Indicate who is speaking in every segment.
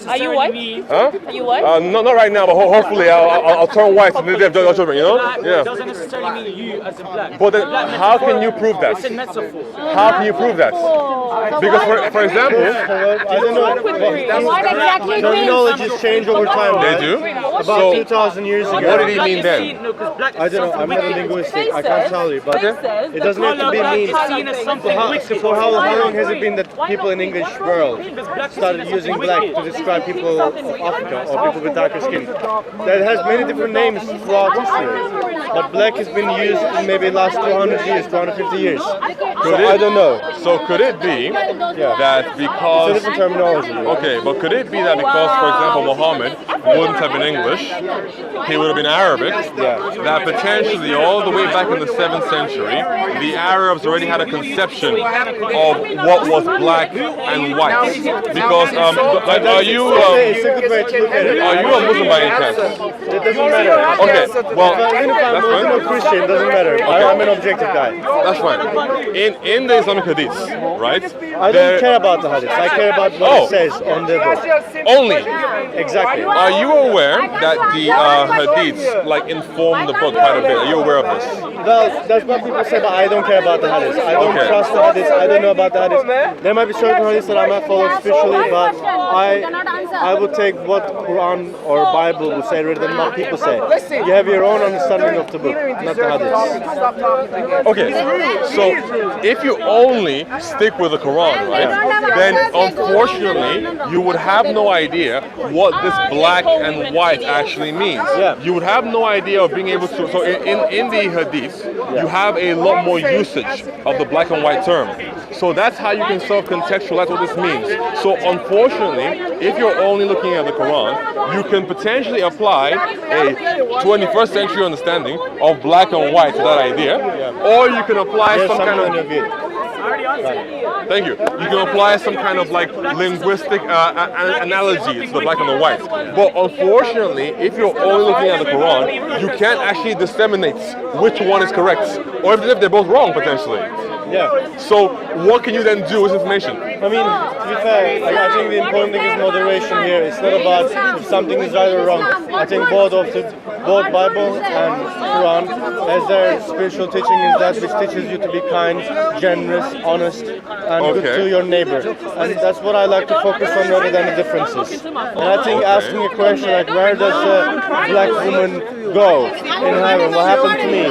Speaker 1: Are you white?
Speaker 2: Huh?
Speaker 1: Are you white?
Speaker 2: No, not right now, but hopefully I'll turn white and they have children, you know? Yeah.
Speaker 3: Doesn't necessarily mean you as in black.
Speaker 2: But then, how can you prove that?
Speaker 3: It's a metaphor.
Speaker 2: How can you prove that? Because, for example,
Speaker 4: I don't know.
Speaker 1: What exactly it means?
Speaker 4: Terminologies change over time.
Speaker 2: they
Speaker 4: Right?
Speaker 2: do.
Speaker 4: About
Speaker 2: So,
Speaker 4: 2,000 years ago.
Speaker 2: what did he mean then?
Speaker 3: No, because black is
Speaker 4: I don't know.
Speaker 3: something
Speaker 4: I'm not a
Speaker 3: wicked.
Speaker 4: linguistic. I can't tell you. But it doesn't have to be
Speaker 3: Black
Speaker 4: mean.
Speaker 3: is seen as something wicked.
Speaker 4: For how long has it been that people in English world started using black to describe people of Africa or people with darker skin? That has many different names throughout history. But black has been used in maybe the last 200 years, 250 years. So I don't know.
Speaker 2: So could it be that
Speaker 4: It's a
Speaker 2: because...
Speaker 4: different terminology.
Speaker 2: Okay, but could it be that because, for example, Muhammad wouldn't have been English, he would have been Arabic, that potentially all the way back in the 7th century, the Arabs already had a conception of what was black and white? Because, are you
Speaker 4: It's a good way to look at it.
Speaker 2: a Muslim by any chance?
Speaker 4: It doesn't matter.
Speaker 2: Okay, well,
Speaker 4: Even if I'm
Speaker 2: that's
Speaker 4: Muslim or
Speaker 2: fine.
Speaker 4: Christian, doesn't matter. I'm an objective guy.
Speaker 2: That's fine. In the Islamic Hadith, right?
Speaker 4: I don't care about the hadith. I care about what it says on the book.
Speaker 2: Only.
Speaker 4: Exactly.
Speaker 2: Are you aware that the Hadiths like inform the book quite a bit? Are you aware of this?
Speaker 4: Well, that's what people say, but I don't care about the hadith. I don't
Speaker 2: Okay.
Speaker 4: trust the hadith. I don't know about the hadith. There might be certain hadiths that I'm not following officially, but I would take what Quran or Bible will say rather than what people say. You have your own understanding of the book, not the hadith.
Speaker 2: Okay, so if you only stick with the Quran, right, then unfortunately you would have no idea what this black and white actually means.
Speaker 4: Yeah.
Speaker 2: You would have no idea of being able to. So in the Hadith, you have a lot more usage of the black and white term. So that's how you can self-contextualize what this means. So unfortunately, if you're only looking at the Quran, you can potentially apply a 21st century understanding of black and white to that idea, or you can apply
Speaker 4: There's
Speaker 2: some kind
Speaker 4: something
Speaker 2: of...
Speaker 4: of it.
Speaker 2: Thank you. You can apply some kind of like linguistic analogy to the black and the white. But unfortunately, if you're only looking at the Quran, you can't actually disseminate which one is correct, or if they're both wrong potentially.
Speaker 4: Yeah.
Speaker 2: So what can you then do with information?
Speaker 4: I mean, to be fair, I think the important thing is moderation here. It's not about if something is right or wrong. I think both Bible and Quran has their spiritual teaching is that which teaches you to be kind, generous, honest, and good to your neighbor. And that's what I like to focus on rather than the differences. And I think asking a question like, where does a black woman go in heaven? What happened to me?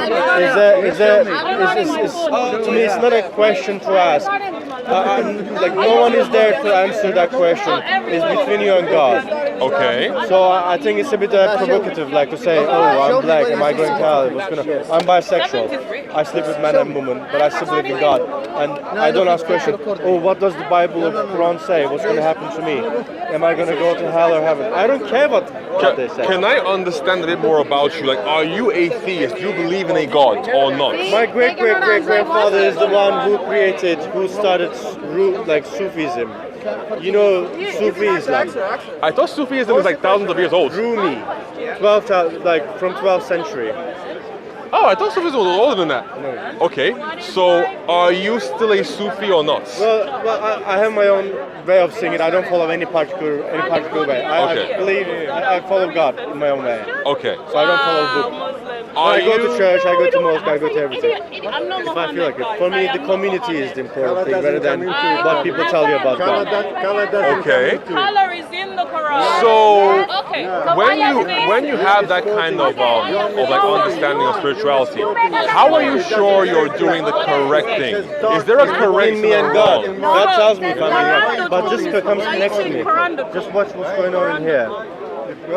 Speaker 4: To me, it's not a question to ask. Like no one is there to answer that question. It's between you and God.
Speaker 2: Okay.
Speaker 4: So I think it's a bit provocative, like to say, oh, I'm black, am I going to hell? I'm bisexual. I sleep with men and women, but I still believe in God. And I don't ask questions, oh, what does the Bible or Quran say? What's going to happen to me? Am I going to go to hell or heaven? I don't care what they say.
Speaker 2: Can I understand a bit more about you? Like, are you atheist? Do you believe in a God or not?
Speaker 4: My great-great-great-grandfather is the one who started like Sufism. You know Sufi Islam?
Speaker 2: I thought Sufism is like thousands of years old.
Speaker 4: Rumi, from 12th century.
Speaker 2: Oh, I thought Sufism was older than that.
Speaker 4: No.
Speaker 2: Okay, so are you still a Sufi or not?
Speaker 4: Well, I have my own way of seeing it. I don't follow any particular way. I believe I follow God in my own way.
Speaker 2: Okay.
Speaker 4: So I don't follow the book. I go to church, I go to mosque, I go to everything. If I feel like it. For me, the community is the important thing rather than what people tell you about God.
Speaker 2: Okay.
Speaker 1: Color is in the Quran.
Speaker 2: So
Speaker 1: Okay.
Speaker 2: when you have that kind of like understanding of spirituality, how are you sure you're doing the correct thing? Is there a correct
Speaker 4: Between me and
Speaker 2: or
Speaker 4: God.
Speaker 2: wrong?
Speaker 4: God tells me if I'm in here. But just comes next to me. Just watch what's going on in here.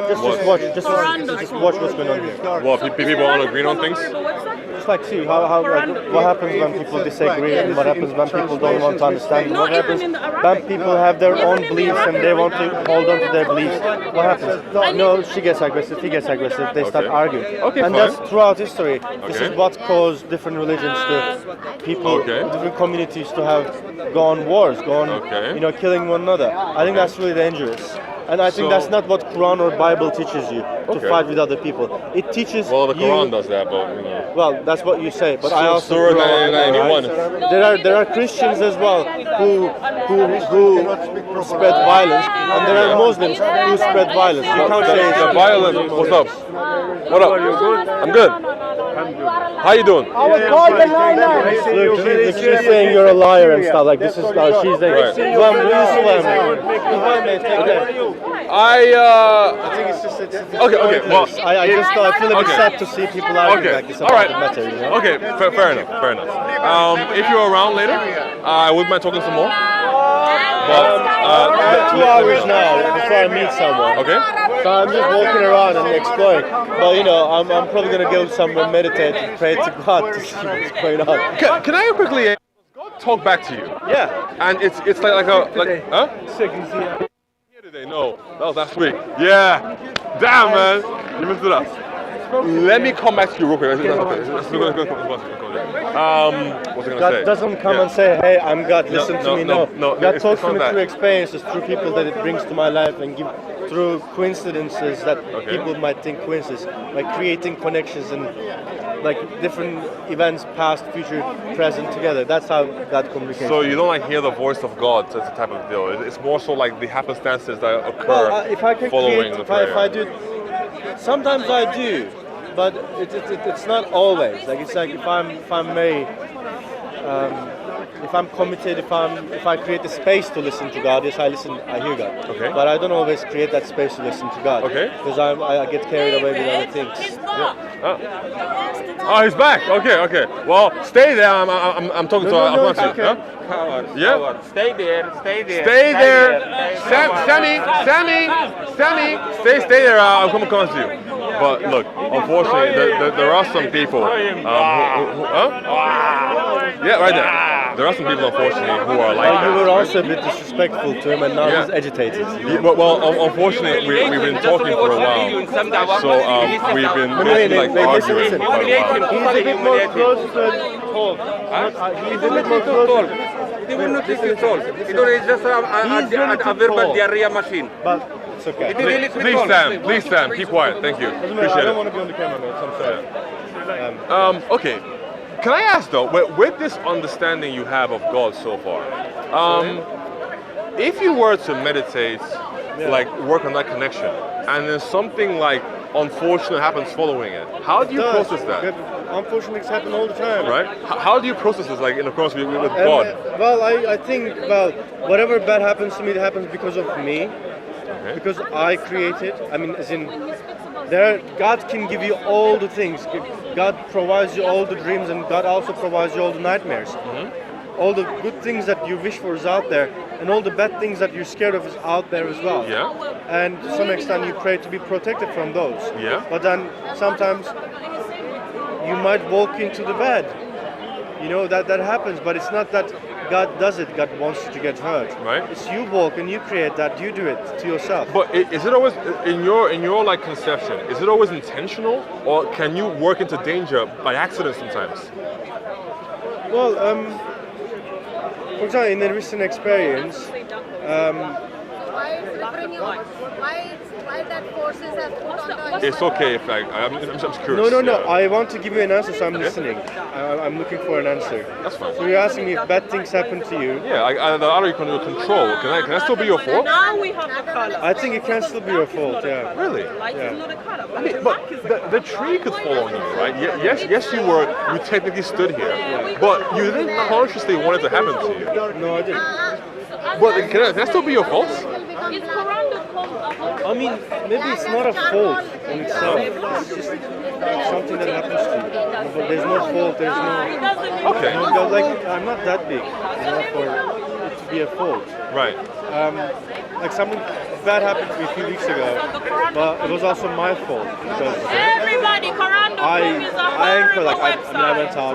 Speaker 4: Just watch what's going on here.
Speaker 2: Well, people aren't agreeing on things?
Speaker 4: Just like see what happens when people disagree and what happens when people don't want to understand. What happens when people have their own beliefs and they want to hold on to their beliefs. What happens? No, she gets aggressive, he gets aggressive, they start arguing.
Speaker 2: Okay,
Speaker 4: and
Speaker 2: fine.
Speaker 4: that's throughout history. This is what caused different religions to people, different communities to have gone wars, killing one another. I think that's really dangerous. And I think
Speaker 2: So-
Speaker 4: that's not what Quran or Bible teaches you, to
Speaker 2: Okay.
Speaker 4: fight with other people. It teaches
Speaker 2: Well, the Quran
Speaker 4: you,
Speaker 2: does that, but you know.
Speaker 4: well, that's what you say, but I also
Speaker 2: Surah
Speaker 4: grew up on that,
Speaker 2: 91.
Speaker 4: right? There are Christians as well who spread violence, and there are Muslims who spread violence. You can't say it's
Speaker 2: The violence. What's up? What up? I'm good. How you doing?
Speaker 4: Look, she's saying you're a liar and stuff like this is she's saying.
Speaker 2: Right.
Speaker 4: I think it's just
Speaker 2: Okay. Well,
Speaker 4: I feel a bit
Speaker 2: Okay.
Speaker 4: sad to see people arguing
Speaker 2: Okay.
Speaker 4: like this
Speaker 2: All
Speaker 4: about
Speaker 2: right.
Speaker 4: the matter, you know?
Speaker 2: Okay. Fair enough. If you're around later, I wouldn't mind talking some more. But
Speaker 4: 2 hours now before I meet someone.
Speaker 2: Okay.
Speaker 4: So I'm just walking around and exploring. But you know, I'm probably gonna go somewhere, meditate, and pray to God to see what's going on.
Speaker 2: Can I quickly God talk back to you?
Speaker 4: Yeah.
Speaker 2: And it's like huh? Here today? No, that was last week. Yeah. Damn, man, you messed it up. Let me come back to you real quick. What's I gonna
Speaker 4: God
Speaker 2: say?
Speaker 4: doesn't come
Speaker 2: Yeah.
Speaker 4: and say, hey, I'm God, listen to me. No.
Speaker 2: no,
Speaker 4: God
Speaker 2: it's
Speaker 4: talks to
Speaker 2: not
Speaker 4: me
Speaker 2: that.
Speaker 4: through experiences, through people that it brings to my life, and through coincidences that people might think coincidences, like creating connections and like different events, past, future, present together. That's how God communicates.
Speaker 2: So you don't like hear the voice of God, that's the type of deal. It's more so like the happenstances that occur
Speaker 4: Well, if I can
Speaker 2: following
Speaker 4: create,
Speaker 2: the prayer.
Speaker 4: if I do, sometimes I do, but it's not always. Like it's like if I'm very, if I'm committed, if I create a space to listen to God, yes, I hear God.
Speaker 2: Okay.
Speaker 4: But I don't always create that space to listen to God.
Speaker 2: Okay.
Speaker 4: Because I get carried away with other things.
Speaker 2: Oh, he's back. Okay. Well, stay there. I'm talking to.
Speaker 4: No,
Speaker 2: I'm
Speaker 4: it's
Speaker 2: talking to you.
Speaker 4: okay.
Speaker 2: Huh? Yeah.
Speaker 3: Stay there.
Speaker 2: Stay there. Sammy. Stay there. I'm coming to you. But look, unfortunately, there are some people. Yeah, right there. There are some people, unfortunately, who are like
Speaker 4: You were
Speaker 2: that.
Speaker 4: also a bit disrespectful to him, and now he's agitated.
Speaker 2: Yeah, well, unfortunately, we've been talking for a while, so we've been basically like arguing for quite a while.
Speaker 4: He's a bit more close to talk. He's a bit more close.
Speaker 5: They will not listen at all. It's just a verbal diarrhea machine.
Speaker 4: But it's okay.
Speaker 5: It really
Speaker 2: Please, Sam, keep quiet. Thank you.
Speaker 4: I
Speaker 2: Appreciate
Speaker 4: don't
Speaker 2: it.
Speaker 4: want to be on the camera, man. I'm sorry.
Speaker 2: Okay. Can I ask though, with this understanding you have of God so far, if you were to meditate, like work on that connection, and then something like unfortunate happens following it, how do you process that?
Speaker 4: Unfortunately, it's happened all the time.
Speaker 2: Right? How do you process this, like in accordance with God?
Speaker 4: Well, I think, whatever bad happens to me, it happens because of me.
Speaker 2: Okay.
Speaker 4: Because I created. I mean, as in, God can give you all the things. God provides you all the dreams, and God also provides you all the nightmares. All the good things that you wish for is out there, and all the bad things that you're scared of is out there as well.
Speaker 2: Yeah.
Speaker 4: And to some extent, you pray to be protected from those.
Speaker 2: Yeah.
Speaker 4: But then sometimes you might walk into the bed. You know that happens, but it's not that God does it. God wants you to get hurt.
Speaker 2: Right.
Speaker 4: It's you walk and you create that. You do it to yourself.
Speaker 2: But is it always in your like conception? Is it always intentional, or can you work into danger by accident sometimes?
Speaker 4: Well, for example, in a recent experience,
Speaker 6: why that forces have put on the
Speaker 2: It's okay if I'm just curious.
Speaker 4: no.
Speaker 2: Yeah.
Speaker 4: I want to give you an answer, so I'm listening. I'm looking for an answer.
Speaker 2: That's fine.
Speaker 4: So you're asking me if bad things happen to you.
Speaker 2: Yeah, out of your control. Can I still be your fault?
Speaker 1: Now we have the color.
Speaker 4: I think it can still be your fault. Yeah.
Speaker 2: Really?
Speaker 1: Like
Speaker 4: Yeah.
Speaker 1: it's not a color.
Speaker 2: I mean, but the tree could fall on you, right? Yes, you technically stood here, but you didn't consciously want it to happen to you.
Speaker 4: No, I didn't.
Speaker 2: But can that still be your fault?
Speaker 1: It's Quran.
Speaker 4: I mean, maybe it's not a fault in itself. It's just something that happens to you. But there's no fault. There's no.
Speaker 2: Okay.
Speaker 4: No, like I'm not that big, for it to be a fault.
Speaker 2: Right.
Speaker 4: Like something bad happened to me a few weeks ago, but it was also my fault because
Speaker 1: Everybody, Quran.com is a
Speaker 4: I
Speaker 1: horrible
Speaker 4: I
Speaker 1: website.
Speaker 4: went out,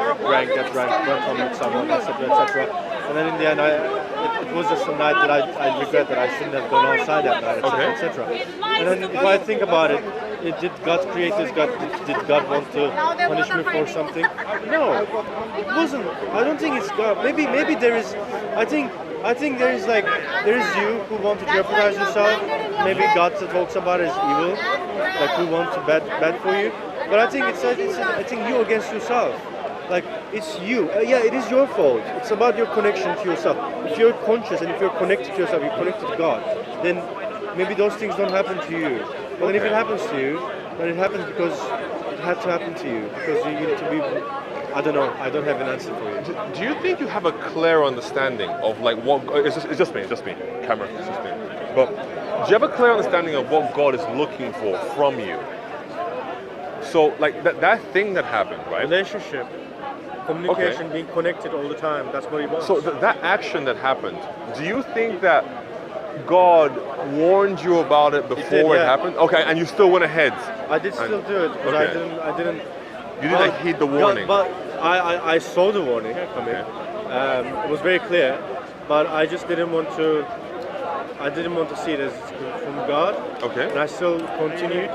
Speaker 4: went home with someone, etc. And then in the end, it was just a night that I regret that I shouldn't have gone outside that night, etc. And then if I think about it, did God create this? Did God want to punish me for something? No, it wasn't. I don't think it's God. Maybe there is. I think there is you who want to jeopardize yourself, maybe God talks about as evil, like who wants to bad for you. But I think I think you against yourself. Like it's you. Yeah, it is your fault. It's about your connection to yourself. If you're conscious and if you're connected to yourself, you're connected to God. Then maybe those things don't happen to you. But then if it happens to you, then it happens because it had to happen to you. Because you need to be. I don't know. I don't have an answer for you.
Speaker 2: Do you think you have a clear understanding of like what? It's just me. Camera. It's just me. But do you have a clear understanding of what God is looking for from you? So like that thing that happened, right?
Speaker 4: Relationship, communication, being connected all the time. That's what he wants.
Speaker 2: So that action that happened, do you think that God warned you about it before it happened? Okay, and you still went ahead.
Speaker 4: I did still do it, but I didn't.
Speaker 2: You didn't heed the warning.
Speaker 4: But I saw the warning coming. It was very clear, but I just didn't want to. I didn't want to see it as from God.
Speaker 2: Okay.
Speaker 4: And I still continued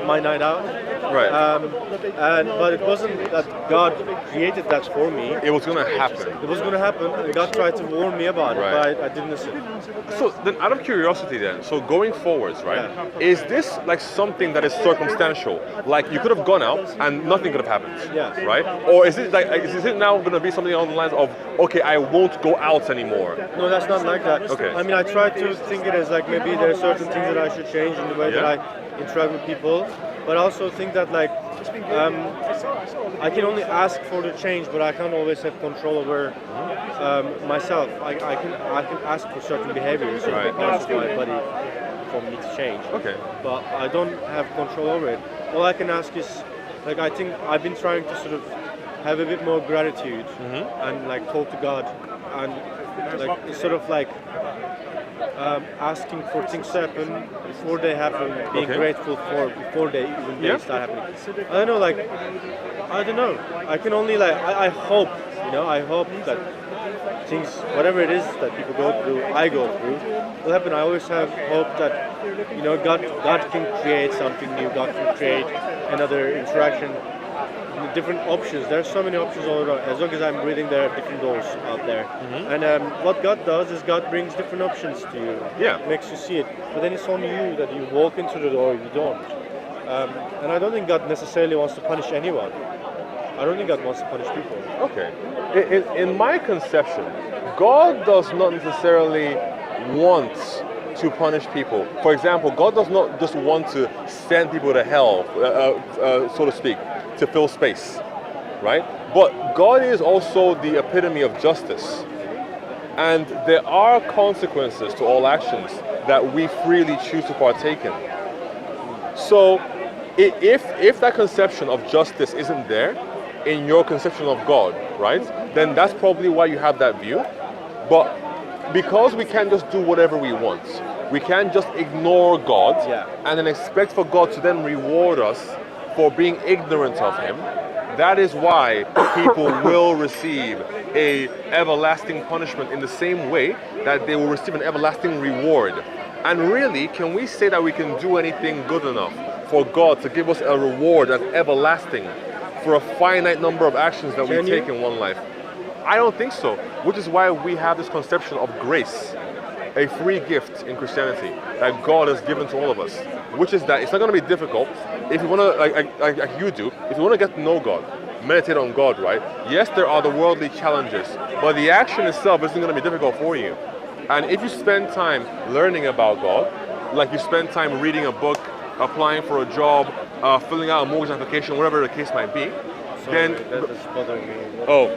Speaker 4: my night out.
Speaker 2: Right.
Speaker 4: But it wasn't that God created that for me.
Speaker 2: It was gonna happen.
Speaker 4: It was going to happen, and God tried to warn me about it, but I didn't listen.
Speaker 2: So then, out of curiosity, then, so going forwards, right? Is this like something that is circumstantial? Like you could have gone out and nothing could have happened, right? Or is it like is it now going to be something along the lines of okay, I won't go out anymore?
Speaker 4: No, that's not like that.
Speaker 2: Okay.
Speaker 4: I mean, I try to think it as like maybe there are certain things that I should change in the way that I interact with people, but I also think that like I can only ask for the change, but I can't always have control over myself. I can ask for certain behaviors in parts of my body for me to change.
Speaker 2: Okay.
Speaker 4: But I don't have control over it. All I can ask is, like, I think I've been trying to sort of have a bit more gratitude and like talk to God and like sort of like asking for things to happen before they happen, being grateful for before they even start happening. I don't know, like, I don't know. I can only like, I hope, I hope that things, whatever it is that people go through, I go through, will happen. I always have hope that, God can create something new. God can create another interaction. Different options. There's so many options all around. As long as I'm breathing, there are different doors out there. And what God does is God brings different options to you. Makes you see it. But then it's on you that you walk into the door or you don't. And I don't think God necessarily wants to punish anyone. I don't think God wants to punish people.
Speaker 2: Okay. In my conception, God does not necessarily want to punish people. For example, God does not just want to send people to hell, so to speak, to fill space, right? But God is also the epitome of justice. And there are consequences to all actions that we freely choose to partake in. So if that conception of justice isn't there in your conception of God, right, then that's probably why you have that view. But because we can't just do whatever we want, we can't just ignore God and then expect for God to then reward us for being ignorant of Him. That is why people will receive a everlasting punishment in the same way that they will receive an everlasting reward. And really, can we say that we can do anything good enough for God to give us a reward that's everlasting for a finite number of actions that we take in one life? I don't think so, which is why we have this conception of grace, a free gift in Christianity that God has given to all of us, which is that it's not going to be difficult if you want to, like you do, if you want to get to know God, meditate on God, right? Yes, there are the worldly challenges, but the action itself isn't going to be difficult for you. And if you spend time learning about God, like you spend time reading a book, applying for a job, filling out a mortgage application, whatever the case might be, then...
Speaker 4: That's bothering me.
Speaker 2: Oh.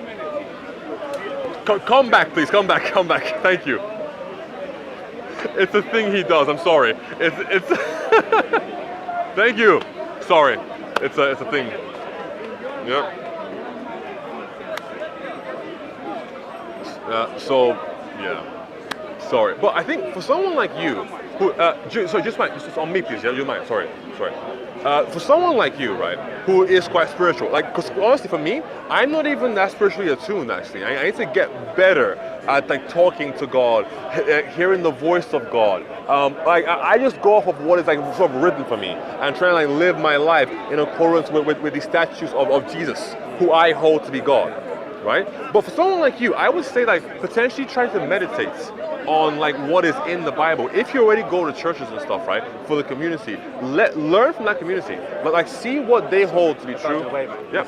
Speaker 2: Come back, please. Come back. Thank you. It's a thing he does. I'm sorry. It's. Thank you. Sorry. It's a thing. Yep. Sorry. But I think for someone like you, who just on me, please. Yeah, you mind? Sorry. For someone like you, right, who is quite spiritual, like, because honestly for me, I'm not even that spiritually attuned actually. I need to get better at like talking to God, hearing the voice of God. I just go off of what is like sort of written for me and try to like live my life in accordance with the statutes of Jesus, who I hold to be God, right? But for someone like you, I would say like potentially try to meditate on like what is in the Bible. If you already go to churches and stuff, right, for the community, learn from that community. Like see what they hold to be true. Yeah.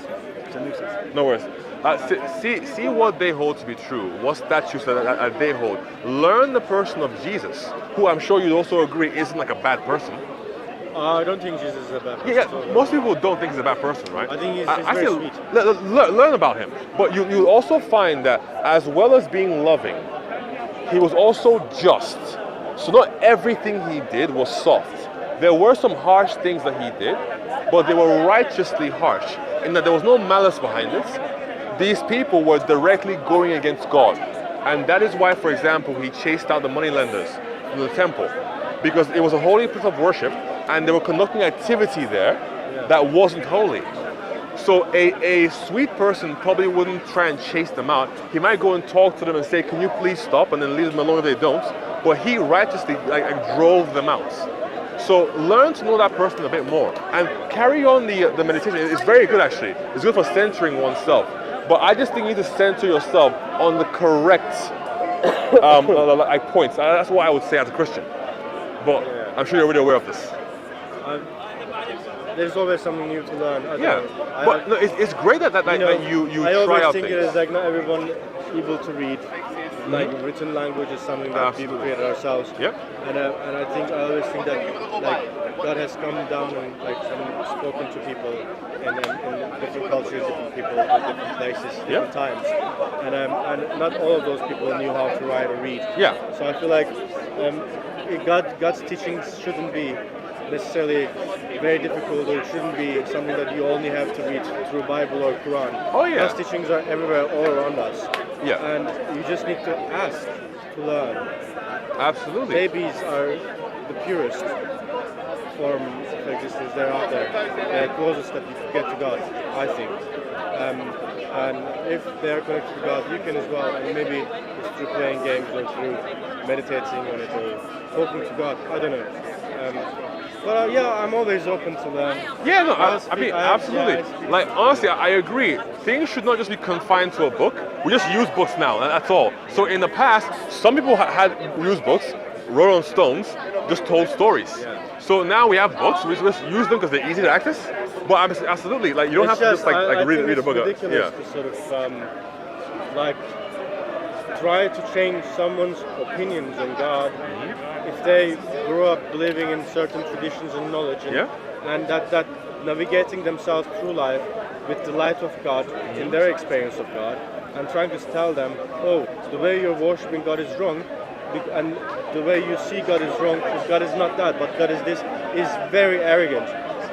Speaker 2: No worries. See what they hold to be true. What statutes that they hold. Learn the person of Jesus, who I'm sure you'd also agree isn't like a bad person.
Speaker 4: I don't think Jesus is a bad person.
Speaker 2: Yeah, most people don't think he's a bad person, right?
Speaker 4: I think he's very sweet.
Speaker 2: Learn about him. But you also find that as well as being loving, he was also just. So not everything he did was soft. There were some harsh things that he did, but they were righteously harsh, in that there was no malice behind it. These people were directly going against God. And that is why, for example, he chased out the moneylenders from the temple, because it was a holy place of worship, and they were conducting activity there that wasn't holy. So a sweet person probably wouldn't try and chase them out. He might go and talk to them and say, can you please stop, and then leave them alone if they don't. But he righteously drove them out. So learn to know that person a bit more and carry on the meditation. It's very good actually. It's good for centering oneself. But I just think you need to center yourself on the correct points. That's what I would say as a Christian. But I'm sure you're already aware of this.
Speaker 4: There's always something new to learn.
Speaker 2: But no, it's great that you try out things.
Speaker 4: I always think it is like not everyone able to read. Like written language is something that people created ourselves.
Speaker 2: Yep.
Speaker 4: And I always think that like God has come down and spoken to people in different cultures, different people, different places, different times. And not all of those people knew how to write or read.
Speaker 2: Yeah.
Speaker 4: So I feel like God's teachings shouldn't be necessarily very difficult, or it shouldn't be something that you only have to read through Bible or Quran.
Speaker 2: Oh yeah.
Speaker 4: God's teachings are everywhere, all around us.
Speaker 2: Yeah.
Speaker 4: And you just need to ask to learn.
Speaker 2: Absolutely.
Speaker 4: Babies are the purest form of existence there out there. They're closest that you can get to God, I think. And if they're connected to God, you can as well. And maybe it's through playing games or through meditating on it or talking to God. I don't know. But I'm always open to learn.
Speaker 2: Yeah, no, I mean, absolutely. Like, honestly, I agree. Things should not just be confined to a book. We just use books now, and that's all. So in the past, some people had used books, wrote on stones, just told stories. Yeah. So now we have books, we just use them because they're easy to access. But absolutely, like, you don't have to just read a book.
Speaker 4: It's ridiculous to sort of try to change someone's opinions on God. If they grew up believing in certain traditions and knowledge, and that navigating themselves through life with the light of God in their experience of God, and trying to tell them, oh, the way you're worshiping God is wrong, and the way you see God is wrong, because God is not that, but God is this, is very arrogant.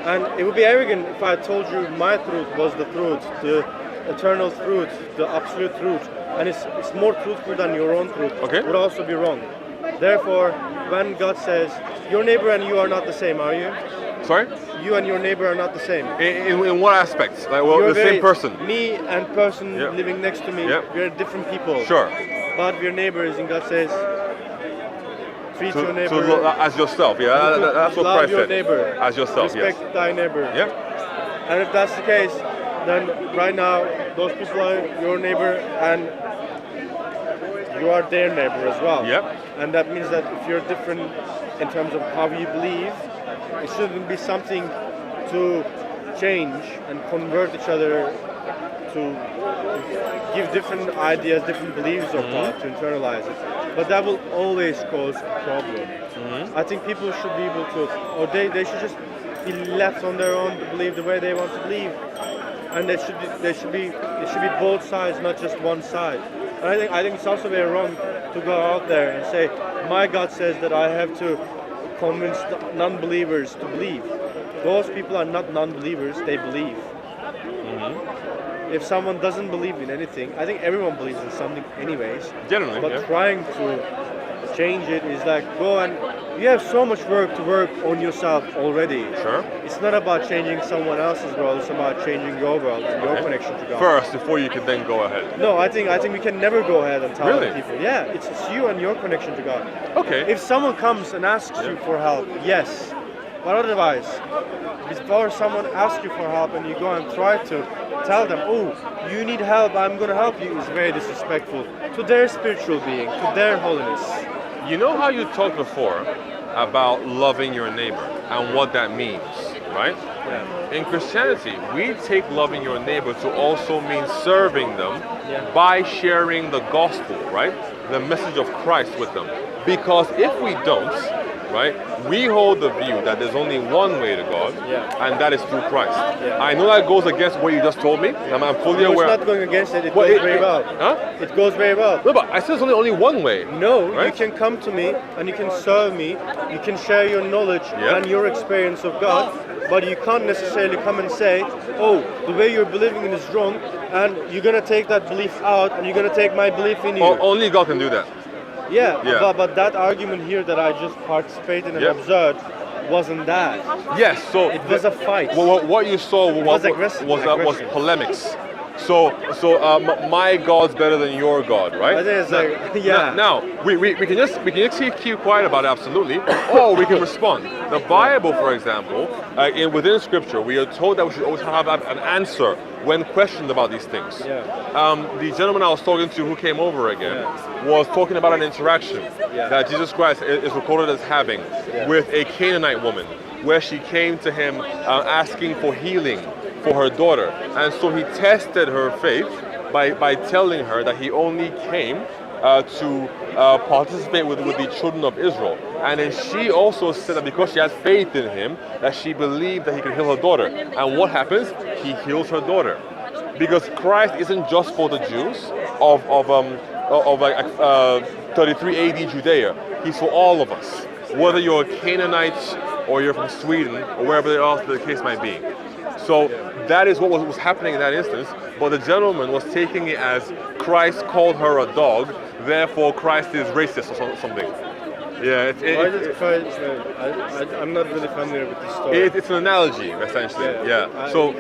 Speaker 4: And it would be arrogant if I told you my truth was the truth, the eternal truth, the absolute truth, and it's more truthful than your own truth. It would also be wrong. Therefore, when God says, your neighbor and you are not the same, are you?
Speaker 2: Sorry?
Speaker 4: You and your neighbor are not the same.
Speaker 2: In what aspects? Like, well, the same person?
Speaker 4: Me and person living next to me, we're different people.
Speaker 2: Sure.
Speaker 4: But we're neighbors, and God says, treat your neighbor
Speaker 2: as yourself. Yeah, that's what Christ said.
Speaker 4: Love your neighbor.
Speaker 2: As yourself,
Speaker 4: Respect thy neighbor.
Speaker 2: Yeah.
Speaker 4: And if that's the case, then right now, those people are your neighbor, and you are their neighbor as well.
Speaker 2: Yep.
Speaker 4: And that means that if you're different in terms of how you believe, it shouldn't be something to change and convert each other to give different ideas, different beliefs of thought, to internalize it. But that will always cause problem. I think people should be able to, or they should just be left on their own to believe the way they want to believe. And it should be both sides, not just one side. And I think it's also very wrong to go out there and say, my God says that I have to convince non-believers to believe. Those people are not non-believers, they believe. If someone doesn't believe in anything, I think everyone believes in something anyways.
Speaker 2: Generally,
Speaker 4: but trying to change it is like, go and you have so much work to work on yourself already.
Speaker 2: Sure.
Speaker 4: It's not about changing someone else's world, it's about changing your world and your connection to God.
Speaker 2: First, before you can then go ahead.
Speaker 4: No, I think we can never go ahead and tell other people. Yeah, it's you and your connection to God.
Speaker 2: Okay.
Speaker 4: If someone comes and asks you for help, yes. But otherwise, before someone asks you for help and you go and try to tell them, oh, you need help, I'm going to help you, is very disrespectful to their spiritual being, to their holiness.
Speaker 2: You know how you talked before about loving your neighbor and what that means, right?
Speaker 4: Yeah.
Speaker 2: In Christianity, we take loving your neighbor to also mean serving them
Speaker 4: Yeah.
Speaker 2: by sharing the gospel, right? The message of Christ with them. Because if we don't, right, we hold the view that there's only one way to God,
Speaker 4: Yeah.
Speaker 2: and that is through Christ.
Speaker 4: Yeah.
Speaker 2: I know that goes against what you just told me, and I'm fully
Speaker 4: No,
Speaker 2: aware.
Speaker 4: it's not going against it. It
Speaker 2: Well,
Speaker 4: goes very well.
Speaker 2: Huh?
Speaker 4: It goes very well.
Speaker 2: No, but I said there's only one way.
Speaker 4: No,
Speaker 2: Right?
Speaker 4: you can come to me and you can serve me. You can share your knowledge
Speaker 2: Yeah.
Speaker 4: and your experience of God, but you can't necessarily come and say, "Oh, the way you're believing in is wrong," and you're gonna take that belief out and you're gonna take my belief in you.
Speaker 2: Only God can do that.
Speaker 4: Yeah,
Speaker 2: Yeah.
Speaker 4: But that argument here that I just participated and
Speaker 2: Yeah.
Speaker 4: observed wasn't that.
Speaker 2: Yes, so
Speaker 4: It was a fight.
Speaker 2: what you saw was
Speaker 4: aggressive,
Speaker 2: was
Speaker 4: aggression.
Speaker 2: polemics. So my God's better than your God, right?
Speaker 4: I think it's like, yeah.
Speaker 2: Now we can just keep quiet about it, absolutely, or we can respond. The Bible, for example, within Scripture, we are told that we should always have an answer when questioned about these things.
Speaker 4: Yeah.
Speaker 2: The gentleman I was talking to who came over again was talking about an interaction
Speaker 4: Yeah.
Speaker 2: that Jesus Christ is recorded as having with a Canaanite woman, where she came to him asking for healing for her daughter. And so he tested her faith by telling her that he only came to participate with the children of Israel. And then she also said that because she had faith in him, that she believed that he could heal her daughter. And what happens? He heals her daughter. Because Christ isn't just for the Jews of 33 AD Judea. He's for all of us. Whether you're a Canaanite or you're from Sweden or wherever else the case might be. So that is what was happening in that instance, but the gentleman was taking it as Christ called her a dog, therefore Christ is racist or something. Yeah,
Speaker 4: Why does Christ? I'm not really familiar with this story.
Speaker 2: it's an analogy, essentially.
Speaker 4: Yeah.
Speaker 2: Yeah. So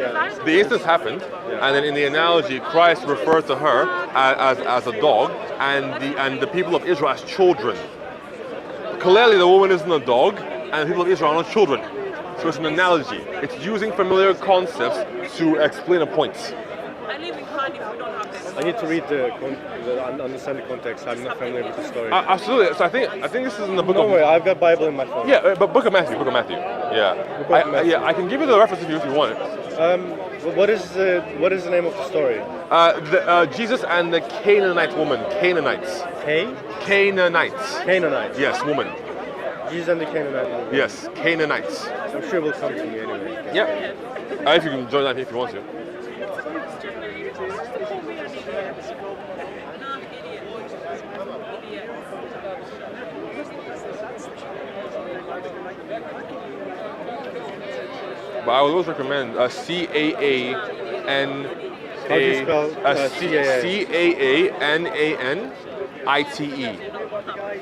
Speaker 2: the instance happened, and then in the analogy, Christ referred to her as a dog, and the people of Israel as children. Clearly, the woman isn't a dog, and the people of Israel are not children. So it's an analogy. It's using familiar concepts to explain a point.
Speaker 1: I live in Cardiff, we don't have this.
Speaker 4: I need to read understand the context. I'm not familiar with the story.
Speaker 2: Absolutely. So I think this is in the book
Speaker 4: Don't
Speaker 2: of
Speaker 4: worry, I've got Bible in my phone.
Speaker 2: yeah, but book of Matthew. Yeah.
Speaker 4: Book of Matthew.
Speaker 2: I can give you the reference if you want it.
Speaker 4: What is the name of the story?
Speaker 2: Jesus and the Canaanite woman. Canaanites. Canaanites.
Speaker 4: Canaanites.
Speaker 2: Yes, woman.
Speaker 4: Jesus and the Canaanites.
Speaker 2: Yes, Canaanites.
Speaker 4: I'm sure it will come to me anyway.
Speaker 2: Yeah. If you can join that if you want to. But I would always recommend CAANANITE.
Speaker 4: How do you spell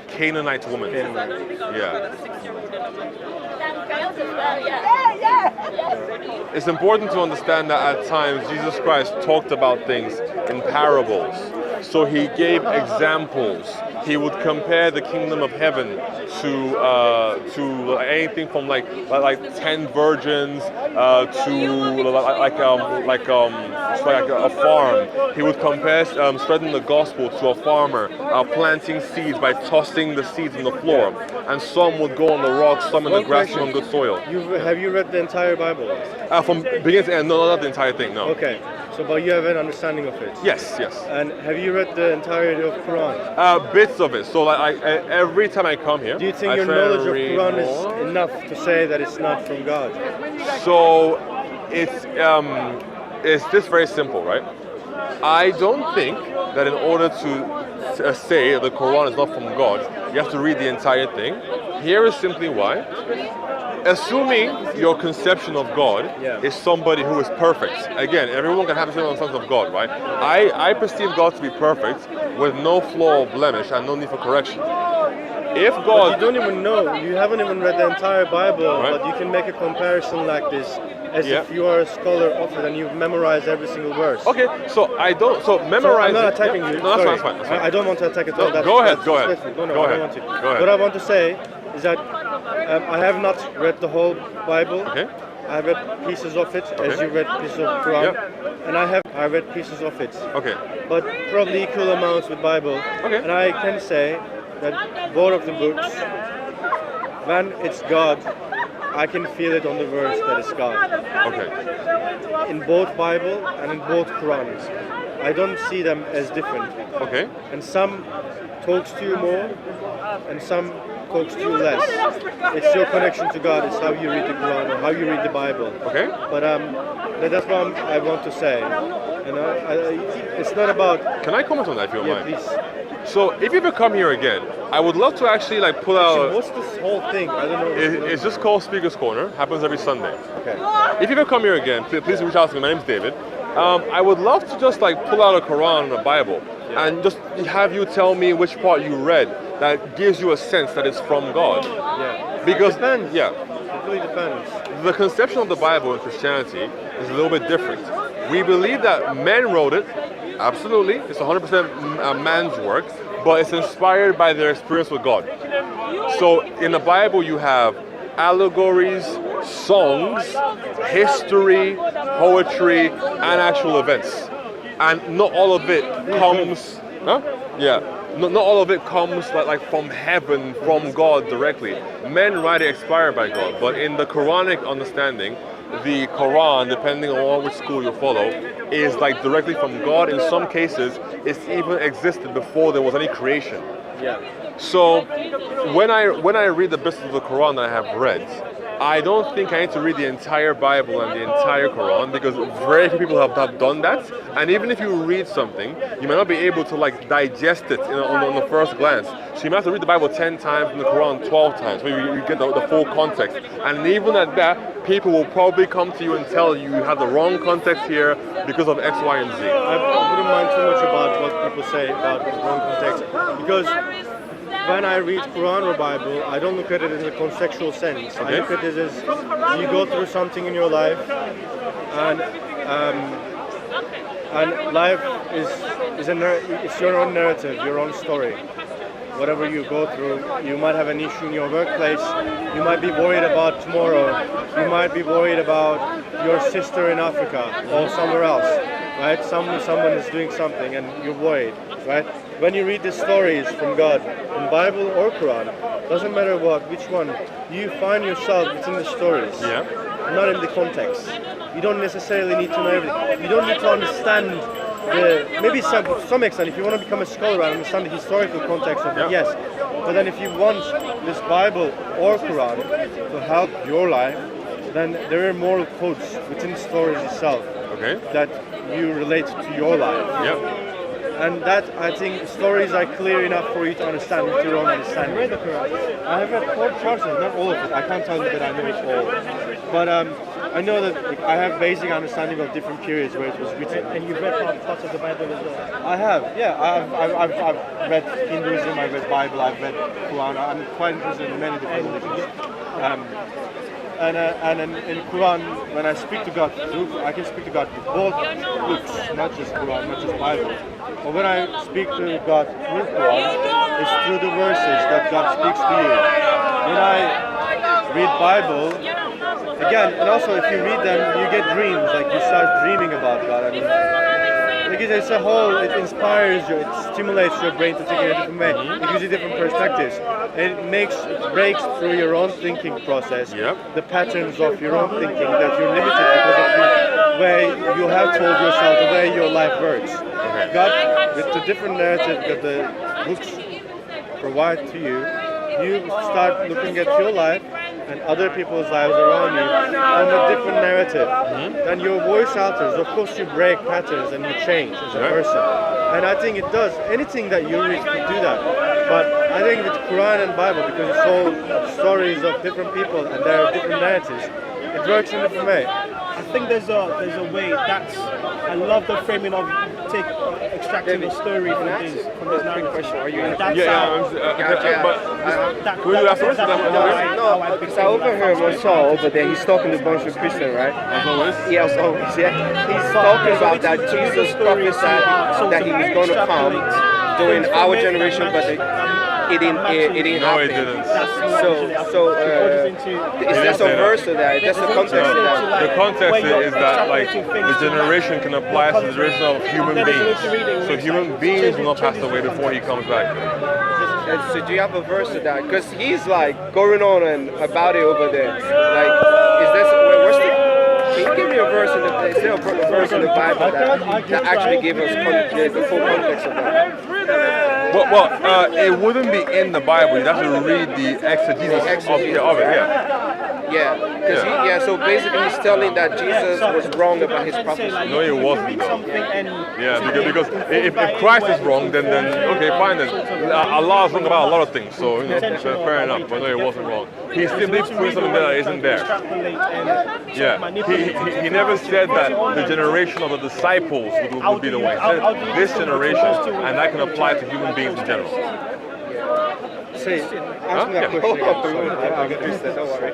Speaker 2: Canaanite woman. Yeah. It's important to understand that at times Jesus Christ talked about things in parables. So he gave examples. He would compare the kingdom of heaven to anything from like 10 virgins to like a farm. He would compare spreading the gospel to a farmer planting seeds by tossing the seeds on the floor, and some would go on the rocks, some in the grass, some on good soil.
Speaker 4: Have you read the entire Bible?
Speaker 2: From beginning to end, no, not the entire thing, no.
Speaker 4: Okay, so but you have an understanding of it.
Speaker 2: Yes.
Speaker 4: And have you read the entirety of Quran?
Speaker 2: Bits of it. So like every time I come here,
Speaker 4: Do you think
Speaker 2: I
Speaker 4: your
Speaker 2: try to
Speaker 4: knowledge of
Speaker 2: read
Speaker 4: Quran
Speaker 2: more.
Speaker 4: is enough to say that it's not from God?
Speaker 2: So it's just very simple, right? I don't think that in order to say the Quran is not from God, you have to read the entire thing. Here is simply why. Assuming your conception of God is somebody who is perfect. Again, everyone can have a certain sense of God, right? I perceive God to be perfect with no flaw or blemish and no need for correction. If
Speaker 4: But
Speaker 2: God...
Speaker 4: you don't even know. You haven't even read the entire Bible,
Speaker 2: Right.
Speaker 4: but you can make a comparison like this as
Speaker 2: Yeah.
Speaker 4: if you are a scholar of it and you've memorized every single verse.
Speaker 2: Okay, so I don't... So
Speaker 4: So
Speaker 2: memorize...
Speaker 4: I'm not attacking you.
Speaker 2: No,
Speaker 4: Sorry.
Speaker 2: that's fine.
Speaker 4: I don't want to attack at all.
Speaker 2: No, go ahead,
Speaker 4: that's
Speaker 2: go ahead.
Speaker 4: disrespectful. No,
Speaker 2: Go
Speaker 4: I
Speaker 2: ahead.
Speaker 4: don't want to.
Speaker 2: Go ahead.
Speaker 4: What I want to say is that I have not read the whole Bible.
Speaker 2: Okay.
Speaker 4: I have read pieces of it, as
Speaker 2: Okay.
Speaker 4: you read pieces of Quran,
Speaker 2: Yep.
Speaker 4: and I read pieces of it,
Speaker 2: Okay.
Speaker 4: but probably equal amounts with Bible.
Speaker 2: Okay.
Speaker 4: And I can say that both of the books, when it's God, I can feel it on the verse that it's God.
Speaker 2: Okay.
Speaker 4: In both Bible and in both Qurans, I don't see them as different.
Speaker 2: Okay.
Speaker 4: And some talks to you more, and some talks to you less. It's your connection to God. It's how you read the Quran or how you read the Bible.
Speaker 2: Okay.
Speaker 4: But that's what I want to say. And it's not about.
Speaker 2: Can I comment on that if you don't
Speaker 4: Yeah,
Speaker 2: mind?
Speaker 4: please.
Speaker 2: So if you ever come here again, I would love to actually like pull out.
Speaker 4: What's this whole thing? I don't know.
Speaker 2: It's just called Speaker's Corner. Happens every Sunday.
Speaker 4: Okay.
Speaker 2: If you ever come here again, please reach out to me. My name's David. I would love to just like pull out a Quran and a Bible and just have you tell me which part you read that gives you a sense that it's from God.
Speaker 4: Yeah.
Speaker 2: Because
Speaker 4: It depends.
Speaker 2: yeah,
Speaker 4: It really depends.
Speaker 2: the conception of the Bible in Christianity is a little bit different. We believe that men wrote it. Absolutely, it's 100% a man's work, but it's inspired by their experience with God. So in the Bible, you have allegories, songs, history, poetry, and actual events. And not all of it comes, not all of it comes like from heaven, from God directly. Men write it inspired by God, but in the Quranic understanding, the Quran, depending on which school you follow, is like directly from God. In some cases, it's even existed before there was any creation.
Speaker 4: Yeah.
Speaker 2: So when I read the bits of the Quran that I have read, I don't think I need to read the entire Bible and the entire Quran, because very few people have done that. And even if you read something, you might not be able to like digest it on the first glance. So you might have to read the Bible 10 times and the Quran 12 times, so you get the full context. And even at that, people will probably come to you and tell you you have the wrong context here because of X, Y, and Z.
Speaker 4: I wouldn't mind too much about what people say about the wrong context, because when I read Quran or Bible, I don't look at it in a contextual sense. I look at it as you go through something in your life, and life it's your own narrative, your own story. Whatever you go through, you might have an issue in your workplace, you might be worried about tomorrow, you might be worried about your sister in Africa or somewhere else, right? Someone is doing something and you're worried, right? When you read the stories from God in Bible or Quran, doesn't matter which one, you find yourself within the stories, not in the context. You don't necessarily need to know everything. You don't need to understand maybe to some extent, if you want to become a scholar and understand the historical context of it, yes. But then if you want this Bible or Quran to help your life, then there are moral codes within the stories itself that you relate to your life. And that, I think, stories are clear enough for you to understand with your own understanding. I read the Quran. I have read 4 chapters, not all of it. I can't tell you that I know it all. But I know that I have basic understanding of different periods where it was written.
Speaker 3: And you've read parts of the Bible as well?
Speaker 4: I have, yeah. I've read Hinduism, I've read Bible, I've read Quran. I'm quite interested in many different religions. And in Quran, when I speak to God I can speak to God with both books, not just Quran, not just Bible. But when I speak to God through Quran, it's through the verses that God speaks to you. When I read Bible, again, and also if you read them, you get dreams, like you start dreaming about God. I mean, because it's a whole, it inspires you, it stimulates your brain to think in a different way, it gives you different perspectives. It breaks through your own thinking process, the patterns of your own thinking that you're limited because of the way you have told yourself, the way your life works. God, with the different narrative that the books provide to you, you start looking at your life and other people's lives around you from a different narrative. Then your voice alters. Of course, you break patterns and you change as a person. And I think it does. Anything that you read can do that. But I think with Quran and Bible, because it's all stories of different people and there are different narratives, it works in a different way.
Speaker 3: I think there's a way that's. I love the framing of extracting a story from this narrative.
Speaker 5: Question: are you?
Speaker 2: But will you ask
Speaker 5: No, because I overheard Marcel over there. He's talking to a bunch of Christians, right?
Speaker 2: As always?
Speaker 5: Yeah, as always, yeah. He's talking about that Jesus prophesied that he was going to come during our generation, but
Speaker 7: it didn't
Speaker 2: No,
Speaker 7: happen.
Speaker 2: it didn't.
Speaker 7: Is there some verse to that? That's the context of that.
Speaker 2: The context is that like the generation can apply to the generation of human beings. So human beings will not pass away before he comes back.
Speaker 7: And so do you have a verse to that? Because he's like going on and about it over there. Like, is this what's the? Can you give me a verse in the? Is there a verse in the Bible that actually gives us the full context of that?
Speaker 2: Well, it wouldn't be in the Bible. You'd have to read the exegesis of it.
Speaker 7: Yeah. So basically, he's telling that Jesus was wrong about his prophecy.
Speaker 2: No, he wasn't. Though. Yeah, because if Christ is wrong, then okay, fine. Then Allah is wrong about a lot of things. So fair enough. But no, he wasn't wrong. He simply put something that isn't there. Yeah, he never said that the generation of the disciples would be the one. He said this generation, and that can apply to human beings in general.
Speaker 4: Say, ask me that question. I get this. Don't worry.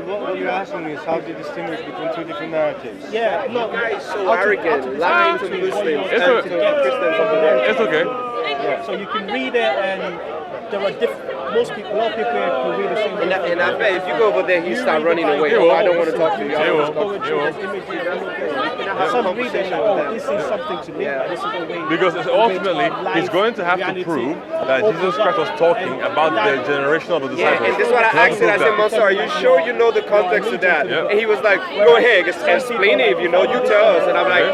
Speaker 4: What you're asking me is how to distinguish between two different narratives.
Speaker 3: Yeah, look,
Speaker 7: The guy is so arrogant, lying to Muslims
Speaker 2: It's
Speaker 7: and to Christians.
Speaker 2: It's okay.
Speaker 3: yeah, so you can read it and there are a lot of people here can read the same book.
Speaker 7: And I bet if you go over there, he start running away.
Speaker 2: He
Speaker 7: Oh,
Speaker 2: will.
Speaker 7: I don't want to talk to you. I
Speaker 2: He
Speaker 7: don't
Speaker 2: will.
Speaker 7: want to talk to you.
Speaker 3: There's images, some read it like, oh, this is something to live by, this is a way.
Speaker 2: Because ultimately, he's going to have to prove that Jesus Christ was talking about the generation of the
Speaker 7: Yeah,
Speaker 2: disciples.
Speaker 7: and this is what I asked him. I said, Mansour, are you sure you know the context of that?
Speaker 2: Yeah.
Speaker 7: And he was like, go ahead, explain it if you know, you tell us. And I'm like,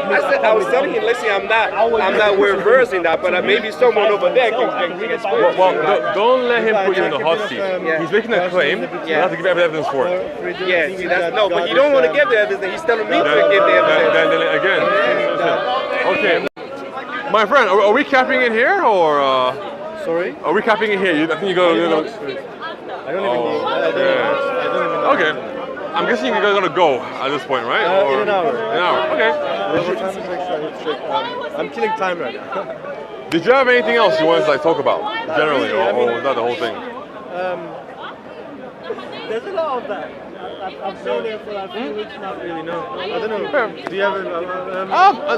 Speaker 7: I was telling him, listen, I'm not well versed in that, but maybe someone over there can explain.
Speaker 2: Well, don't let him put you in the hot seat. He's making a claim, you have to give evidence for it.
Speaker 7: Yeah, see, that's no, but you don't want to give the evidence. He's telling me to give the evidence.
Speaker 2: Then again, okay. My friend, are we capping it here or?
Speaker 4: Sorry?
Speaker 2: Are we capping it here? I think you go.
Speaker 4: I don't even know. I don't even know.
Speaker 2: Okay. I'm guessing you guys are gonna go at this point, right?
Speaker 4: In an hour.
Speaker 2: An hour. Okay.
Speaker 4: What time is it? Actually, I need to check. I'm killing time right now.
Speaker 2: Did you have anything else you wanted to like talk about generally, or was that the whole thing?
Speaker 3: There's a lot of that. I've been there for a few weeks now.
Speaker 4: Really, no. I don't know. Do you have a...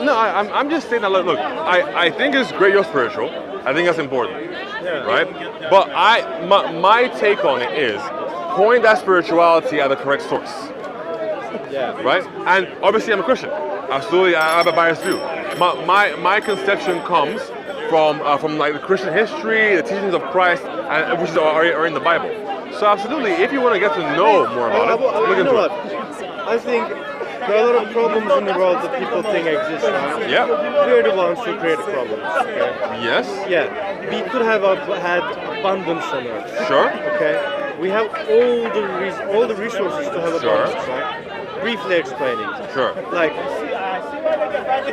Speaker 2: No, I'm just saying that. Look, I think it's great you're spiritual. I think that's important, right? But my take on it is point that spirituality at the correct source.
Speaker 4: Yeah.
Speaker 2: Right? And obviously I'm a Christian. Absolutely, I have a biased view. My conception comes from like the Christian history, the teachings of Christ, and which are in the Bible. So absolutely, if you want to get to know more about it, look
Speaker 4: you
Speaker 2: into
Speaker 4: know
Speaker 2: it.
Speaker 4: what? I think there are a lot of problems in the world that people think exist. Right?
Speaker 2: Yeah.
Speaker 4: We're the ones who create the problems. Okay?
Speaker 2: Yes.
Speaker 4: Yeah. We could have had abundance on Earth.
Speaker 2: Sure.
Speaker 4: Okay. We have all the resources to have
Speaker 2: Sure.
Speaker 4: abundance, right? Briefly explaining.
Speaker 2: Sure.
Speaker 4: Like,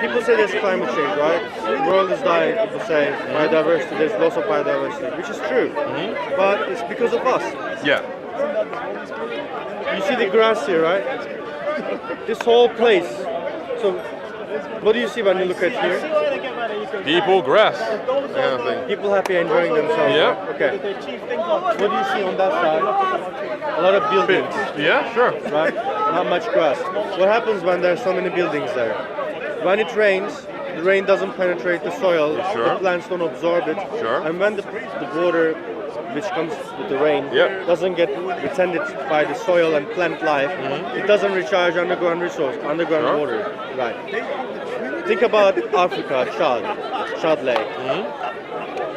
Speaker 4: people say there's climate change, right? The world is dying, people say biodiversity, there's loss of biodiversity, which is true. But it's because of us.
Speaker 2: Yeah.
Speaker 4: You see the grass here, right? This whole place. So, what do you see when you look at here?
Speaker 2: People, grass. That kind of thing.
Speaker 4: People happy enjoying themselves.
Speaker 2: Yeah.
Speaker 4: Okay. What do you see on that side? A lot of buildings.
Speaker 2: Yeah, sure.
Speaker 4: Right? Not much grass. What happens when there's so many buildings there? When it rains, the rain doesn't penetrate the soil,
Speaker 2: Sure.
Speaker 4: the plants don't absorb it,
Speaker 2: Sure.
Speaker 4: and when the water which comes with the rain doesn't get retended by the soil and plant life, it doesn't recharge underground
Speaker 2: Sure.
Speaker 4: water. Right. Think about Africa, Chad Lake.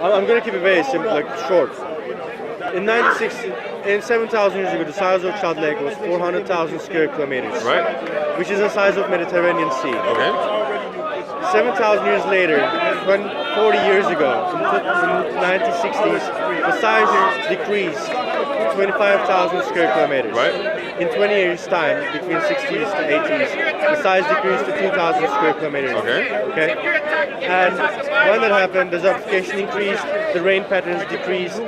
Speaker 4: I'm going to keep it very simple, like short. In 7,000 years ago, the size of Chad Lake was 400,000 square kilometers,
Speaker 2: Right.
Speaker 4: which is the size of Mediterranean Sea.
Speaker 2: Okay.
Speaker 4: 7,000 years later, 40 years ago, in the 1960s, the size decreased to 25,000 square kilometers.
Speaker 2: Right.
Speaker 4: In 20 years' time, between 60s to 80s, the size decreased to 2,000 square kilometers.
Speaker 2: Okay.
Speaker 4: And when that happened, desertification increased, the rain patterns decreased,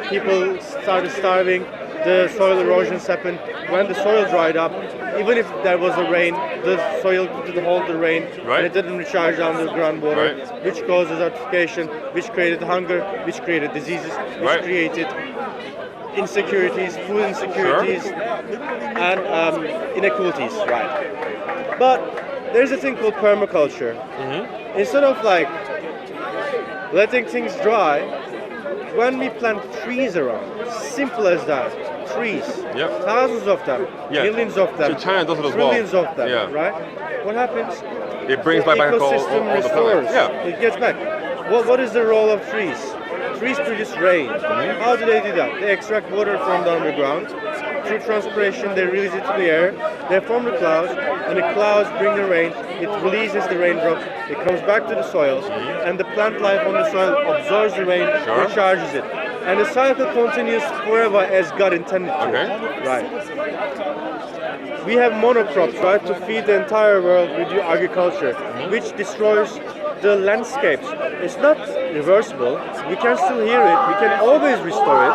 Speaker 4: people started starving, the soil erosions happened. When the soil dried up, even if there was a rain, the soil couldn't hold the rain,
Speaker 2: Right.
Speaker 4: and it didn't recharge underground water,
Speaker 2: Right.
Speaker 4: which caused desertification, which created hunger, which created diseases, which
Speaker 2: Right.
Speaker 4: created insecurities, food insecurities, and inequalities. Right. But there's a thing called permaculture. Instead of like letting things dry. When we plant trees around, simple as that, trees,
Speaker 2: Yep.
Speaker 4: thousands of them,
Speaker 2: Yeah.
Speaker 4: millions of them,
Speaker 2: China does it as well.
Speaker 4: trillions of them,
Speaker 2: Yeah.
Speaker 4: right? What happens?
Speaker 2: It brings back all
Speaker 4: Ecosystem
Speaker 2: the
Speaker 4: restores.
Speaker 2: plants. Yeah.
Speaker 4: It gets back. What is the role of trees? Trees produce rain. How do they do that? They extract water from the underground. Through transpiration, they release it to the air. They form the clouds, and the clouds bring the rain. It releases the raindrops. It comes back to the soils, and the plant life on the soil absorbs the rain,
Speaker 2: Sure.
Speaker 4: recharges it. And the cycle continues forever as God intended to.
Speaker 2: Okay.
Speaker 4: Right. We have monocrops, right, to feed the entire world. We do agriculture, which destroys the landscapes. It's not reversible. We can still hear it. We can always restore it.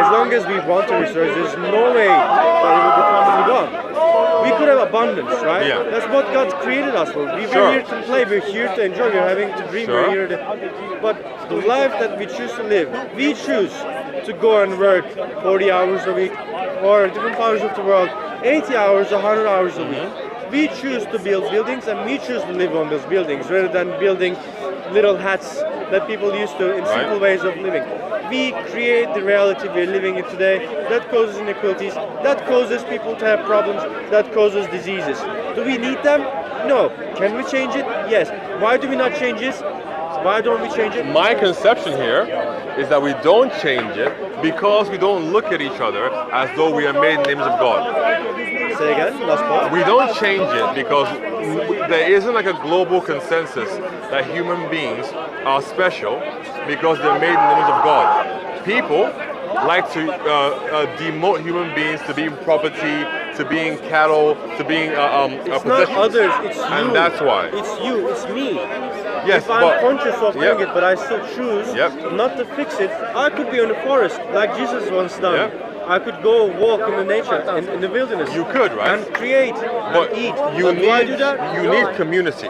Speaker 4: As long as we want to restore it, there's no way that it will become gone. We could have abundance, right?
Speaker 2: Yeah.
Speaker 4: That's what God created us for. We're
Speaker 2: Sure.
Speaker 4: here to play. We're here to enjoy. We're having to dream.
Speaker 2: Sure.
Speaker 4: We're here to... But the life that we choose to live, we choose to go and work 40 hours a week or different parts of the world, 80 hours, 100 hours a week. We choose to build buildings and we choose to live on those buildings rather than building little hats that people used to in simple ways of living. We create the reality we're living in today. That causes inequalities, that causes people to have problems, that causes diseases. Do we need them? No. Can we change it? Yes. Why do we not change it? Why don't we change it?
Speaker 2: My conception here is that we don't change it because we don't look at each other as though we are made in the image of God.
Speaker 4: Say again, last part.
Speaker 2: We don't change it because there isn't like a global consensus that human beings are special because they're made in the image of God. People like to demote human beings to being property, to being cattle, to being
Speaker 4: It's not
Speaker 2: possessions.
Speaker 4: others, it's you.
Speaker 2: And that's why.
Speaker 4: It's you, it's me.
Speaker 2: Yes,
Speaker 4: if I'm
Speaker 2: but-
Speaker 4: conscious of
Speaker 2: Yep.
Speaker 4: doing it, but I still choose
Speaker 2: Yep.
Speaker 4: not to fix it, I could be in the forest, like Jesus once done.
Speaker 2: Yep.
Speaker 4: I could go walk in the nature, in the wilderness.
Speaker 2: You could, right?
Speaker 4: And create,
Speaker 2: But
Speaker 4: and eat.
Speaker 2: you
Speaker 4: But do I
Speaker 2: need
Speaker 4: do that?
Speaker 2: you
Speaker 4: No.
Speaker 2: need community.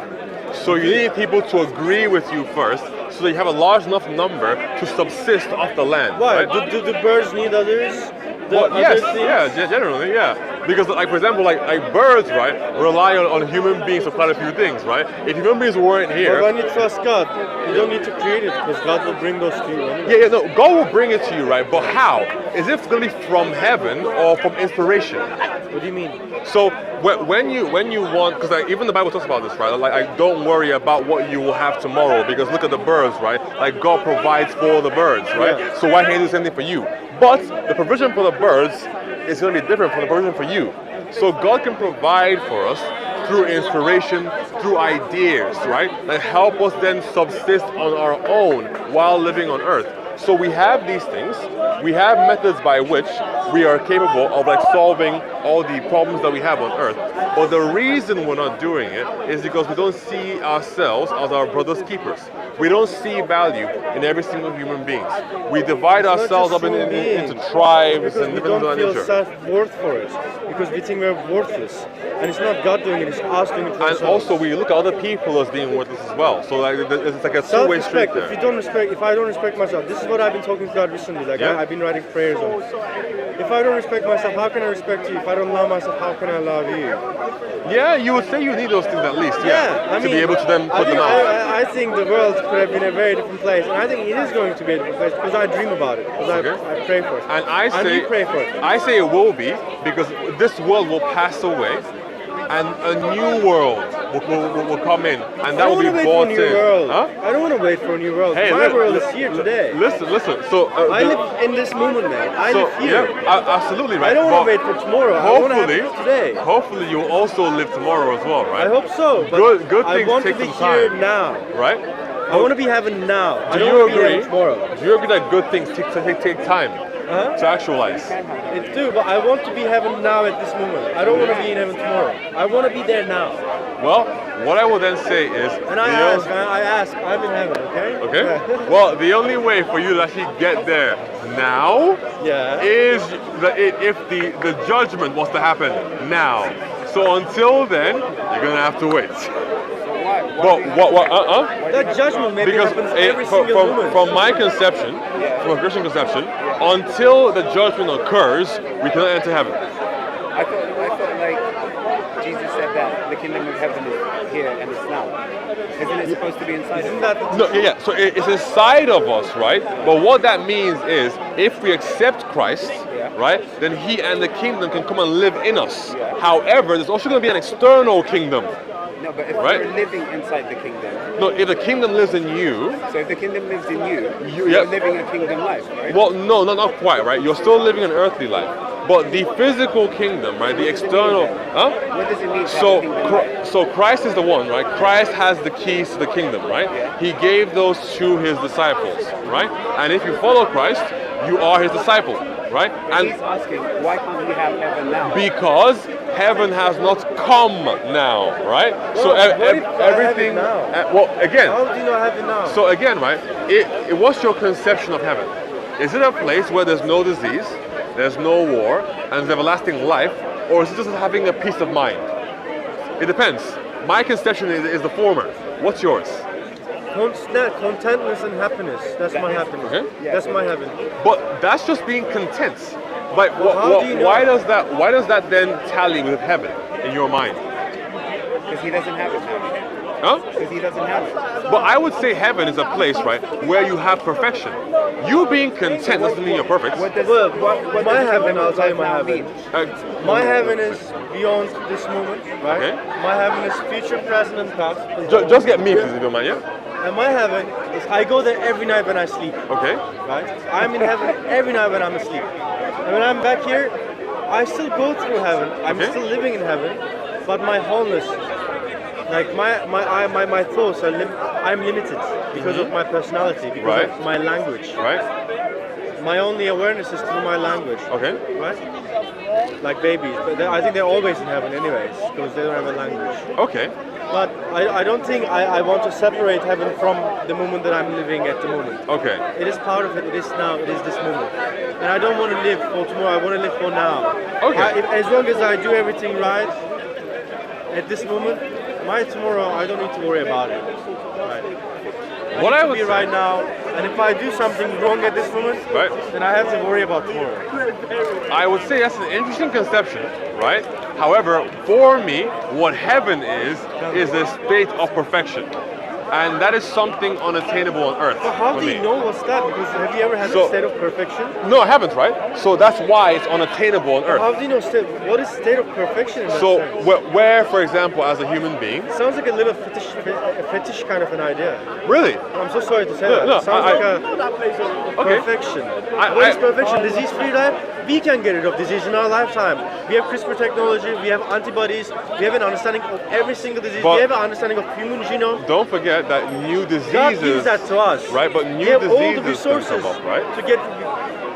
Speaker 2: So you need people to agree with you first, so that you have a large enough number to subsist off the land.
Speaker 4: Why?
Speaker 2: Right?
Speaker 4: Do the birds need others? The
Speaker 2: Well,
Speaker 4: other
Speaker 2: yes,
Speaker 4: things?
Speaker 2: yeah, generally, yeah. Because, like, for example, like birds, right, rely on human beings for quite a few things, right? If human beings weren't
Speaker 4: But
Speaker 2: here,
Speaker 4: when you trust God, you don't need to create it because God will bring those to you anyway.
Speaker 2: yeah, no, God will bring it to you, right? But how? Is it going to be from heaven or from inspiration?
Speaker 4: What do you mean?
Speaker 2: So when you want, because like, even the Bible talks about this, right? Like, don't worry about what you will have tomorrow, because look at the birds, right? Like, God provides for the birds, right?
Speaker 4: Yeah.
Speaker 2: So why can't He do the same thing for you? But the provision for the birds is going to be different from the provision for you. So God can provide for us through inspiration, through ideas, right? That help us then subsist on our own while living on earth. So we have these things, we have methods by which we are capable of like solving all the problems that we have on earth. But the reason we're not doing it is because we don't see ourselves as our brother's keepers. We don't see value in every single human being. We divide
Speaker 4: Not
Speaker 2: ourselves
Speaker 4: just
Speaker 2: up
Speaker 4: human
Speaker 2: into
Speaker 4: beings.
Speaker 2: tribes
Speaker 4: Because
Speaker 2: and
Speaker 4: we
Speaker 2: different
Speaker 4: don't
Speaker 2: things
Speaker 4: feel
Speaker 2: of that nature.
Speaker 4: self-worth for it. Because we think we're worthless. And it's not God doing it, it's us doing it for
Speaker 2: And
Speaker 4: ourselves.
Speaker 2: also we look at other people as being worthless as well. So like it's like a two-way street
Speaker 4: Self-respect.
Speaker 2: there.
Speaker 4: If I don't respect myself, this is what I've been talking to God recently. Like
Speaker 2: Yeah.
Speaker 4: I've been writing prayers on. If I don't respect myself, how can I respect you? If I don't love myself, how can I love you?
Speaker 2: Yeah, you would say you need those things at least, yeah.
Speaker 4: I
Speaker 2: to
Speaker 4: mean,
Speaker 2: be able to then
Speaker 4: I
Speaker 2: put them
Speaker 4: think,
Speaker 2: out.
Speaker 4: I think the world could have been a very different place, and I think it is going to be a different place because I dream about it, because
Speaker 2: Okay.
Speaker 4: I pray for it.
Speaker 2: And I
Speaker 4: and
Speaker 2: say
Speaker 4: you pray for it.
Speaker 2: I say it will be, because this world will pass away and a new world will come in, and that
Speaker 4: I
Speaker 2: will
Speaker 4: don't
Speaker 2: be
Speaker 4: want to wait for
Speaker 2: bought
Speaker 4: a new
Speaker 2: in.
Speaker 4: world.
Speaker 2: Huh?
Speaker 4: I don't want to wait for a new world.
Speaker 2: Hey,
Speaker 4: My
Speaker 2: li-
Speaker 4: world
Speaker 2: li-
Speaker 4: is here
Speaker 2: li-
Speaker 4: today.
Speaker 2: Listen. So
Speaker 4: I live in this moment, man. I
Speaker 2: so,
Speaker 4: live here.
Speaker 2: yeah, absolutely right.
Speaker 4: I don't want to
Speaker 2: But
Speaker 4: wait for tomorrow. I want to have
Speaker 2: Hopefully,
Speaker 4: it today.
Speaker 2: hopefully you'll also live tomorrow as well, right?
Speaker 4: I hope so. But
Speaker 2: Good
Speaker 4: I
Speaker 2: things
Speaker 4: want
Speaker 2: take
Speaker 4: to be
Speaker 2: some
Speaker 4: here
Speaker 2: time.
Speaker 4: now.
Speaker 2: Right?
Speaker 4: I want to be heaven now. I
Speaker 2: Do
Speaker 4: don't
Speaker 2: you
Speaker 4: want to be
Speaker 2: agree?
Speaker 4: heaven tomorrow.
Speaker 2: Do you agree that good things take time
Speaker 4: Huh?
Speaker 2: to actualize?
Speaker 4: It do, but I want to be heaven now at this moment. I don't want to be in heaven tomorrow. I want to be there now.
Speaker 2: Well, what I will then say is,
Speaker 4: And I ask, I'm in heaven, okay?
Speaker 2: okay.
Speaker 4: Yeah.
Speaker 2: Well, the only way for you to actually get there now
Speaker 4: Yeah.
Speaker 2: is if the judgment was to happen now. So until then, you're gonna have to wait. But what?
Speaker 4: That judgment maybe
Speaker 2: Because
Speaker 4: happens every single moment.
Speaker 2: from my conception, from a Christian conception, until the judgment occurs, we cannot enter heaven.
Speaker 7: I thought like Jesus said that the kingdom of heaven is here and it's now? Isn't it supposed to be inside of us?
Speaker 2: No, yeah. So it's inside of us, right? But what that means is, if we accept Christ, right, then He and the kingdom can come and live in us. However, there's also going to be an external kingdom.
Speaker 7: No, but if
Speaker 2: Right.
Speaker 7: you're living inside the kingdom,
Speaker 2: No, if the kingdom lives in you,
Speaker 7: so if the kingdom lives in you,
Speaker 2: You-
Speaker 7: you're
Speaker 2: yeah.
Speaker 7: living a kingdom life, right?
Speaker 2: well, no, not quite, right? You're still living an earthly life. But the physical kingdom, right, the external, huh?
Speaker 7: What does it mean to have
Speaker 2: So,
Speaker 7: a kingdom life?
Speaker 2: so Christ is the one, right? Christ has the keys to the kingdom, right? He gave those to His disciples, right? And if you follow Christ, you are His disciple, right?
Speaker 7: He's
Speaker 2: And
Speaker 7: asking, why can't we have heaven now?
Speaker 2: because heaven has not come now, right? So
Speaker 4: Well, what if I have
Speaker 2: everything.
Speaker 4: it now?
Speaker 2: Well, again.
Speaker 4: How do you not have it now?
Speaker 2: So again, right? What's your conception of heaven? Is it a place where there's no disease, there's no war, and there's everlasting life, or is it just having a peace of mind? It depends. My conception is the former. What's yours?
Speaker 4: Contentness and happiness. That's my happiness.
Speaker 2: Okay.
Speaker 4: That's my heaven.
Speaker 2: But that's just being content. But
Speaker 4: how do you know?
Speaker 2: why does that then tally with heaven in your mind?
Speaker 7: Because he doesn't have it now.
Speaker 2: Huh?
Speaker 7: Because he doesn't have it.
Speaker 2: But I would say heaven is a place, right, where you have perfection. You being content doesn't mean you're perfect.
Speaker 7: What does,
Speaker 4: Well,
Speaker 7: what
Speaker 4: my
Speaker 7: does
Speaker 4: heaven, I'll tell you my
Speaker 7: now
Speaker 4: heaven.
Speaker 7: mean?
Speaker 4: My heaven is beyond this moment, right?
Speaker 2: Okay.
Speaker 4: My heaven is future, present, and past.
Speaker 2: Just get me, please, if you don't mind, yeah?
Speaker 4: And my heaven is I go there every night when I sleep,
Speaker 2: Okay.
Speaker 4: right? I'm in heaven every night when I'm asleep. And when I'm back here, I still go through heaven. I'm
Speaker 2: Okay.
Speaker 4: still living in heaven, but my wholeness, like my thoughts are I'm limited because of my personality, because
Speaker 2: Right.
Speaker 4: of my language.
Speaker 2: Right?
Speaker 4: My only awareness is through my language.
Speaker 2: Okay.
Speaker 4: Right? Like babies, but I think they're always in heaven anyways, because they don't have a language.
Speaker 2: Okay.
Speaker 4: But I don't think I want to separate heaven from the moment that I'm living at the moment.
Speaker 2: Okay.
Speaker 4: It is part of it, it is now, it is this moment. And I don't want to live for tomorrow, I want to live for now.
Speaker 2: Okay.
Speaker 4: As long as I do everything right at this moment, my tomorrow, I don't need to worry about it. Right.
Speaker 2: What I
Speaker 4: I need to
Speaker 2: would
Speaker 4: be
Speaker 2: say-
Speaker 4: right now, and if I do something wrong at this moment,
Speaker 2: Right.
Speaker 4: then I have to worry about tomorrow.
Speaker 2: I would say that's an interesting conception, right? However, for me, what heaven is a state of perfection. And that is something unattainable on earth.
Speaker 4: But how
Speaker 2: for
Speaker 4: do
Speaker 2: me.
Speaker 4: you know what's that? Because have you ever had
Speaker 2: So-
Speaker 4: a state of perfection?
Speaker 2: No, I haven't, right? So that's why it's unattainable on earth.
Speaker 4: How do you know what is state of perfection in that
Speaker 2: So
Speaker 4: sense?
Speaker 2: where, for example, as a human being,
Speaker 4: Sounds like a little fetish kind of an idea.
Speaker 2: really?
Speaker 4: I'm so sorry to say
Speaker 2: No,
Speaker 4: that.
Speaker 2: no,
Speaker 4: It sounds
Speaker 2: I-
Speaker 4: like a
Speaker 2: Okay.
Speaker 4: perfection.
Speaker 2: I-
Speaker 4: What is
Speaker 2: I-
Speaker 4: perfection? Disease-free life? We can get rid of disease in our lifetime. We have CRISPR technology, we have antibodies, we have an understanding of every single disease,
Speaker 2: But-
Speaker 4: we have an understanding of human genome.
Speaker 2: Don't forget that new
Speaker 4: God
Speaker 2: diseases,
Speaker 4: gives that to us.
Speaker 2: right? But
Speaker 4: We
Speaker 2: new
Speaker 4: have all the
Speaker 2: diseases can
Speaker 4: resources
Speaker 2: come up, right?
Speaker 4: to get.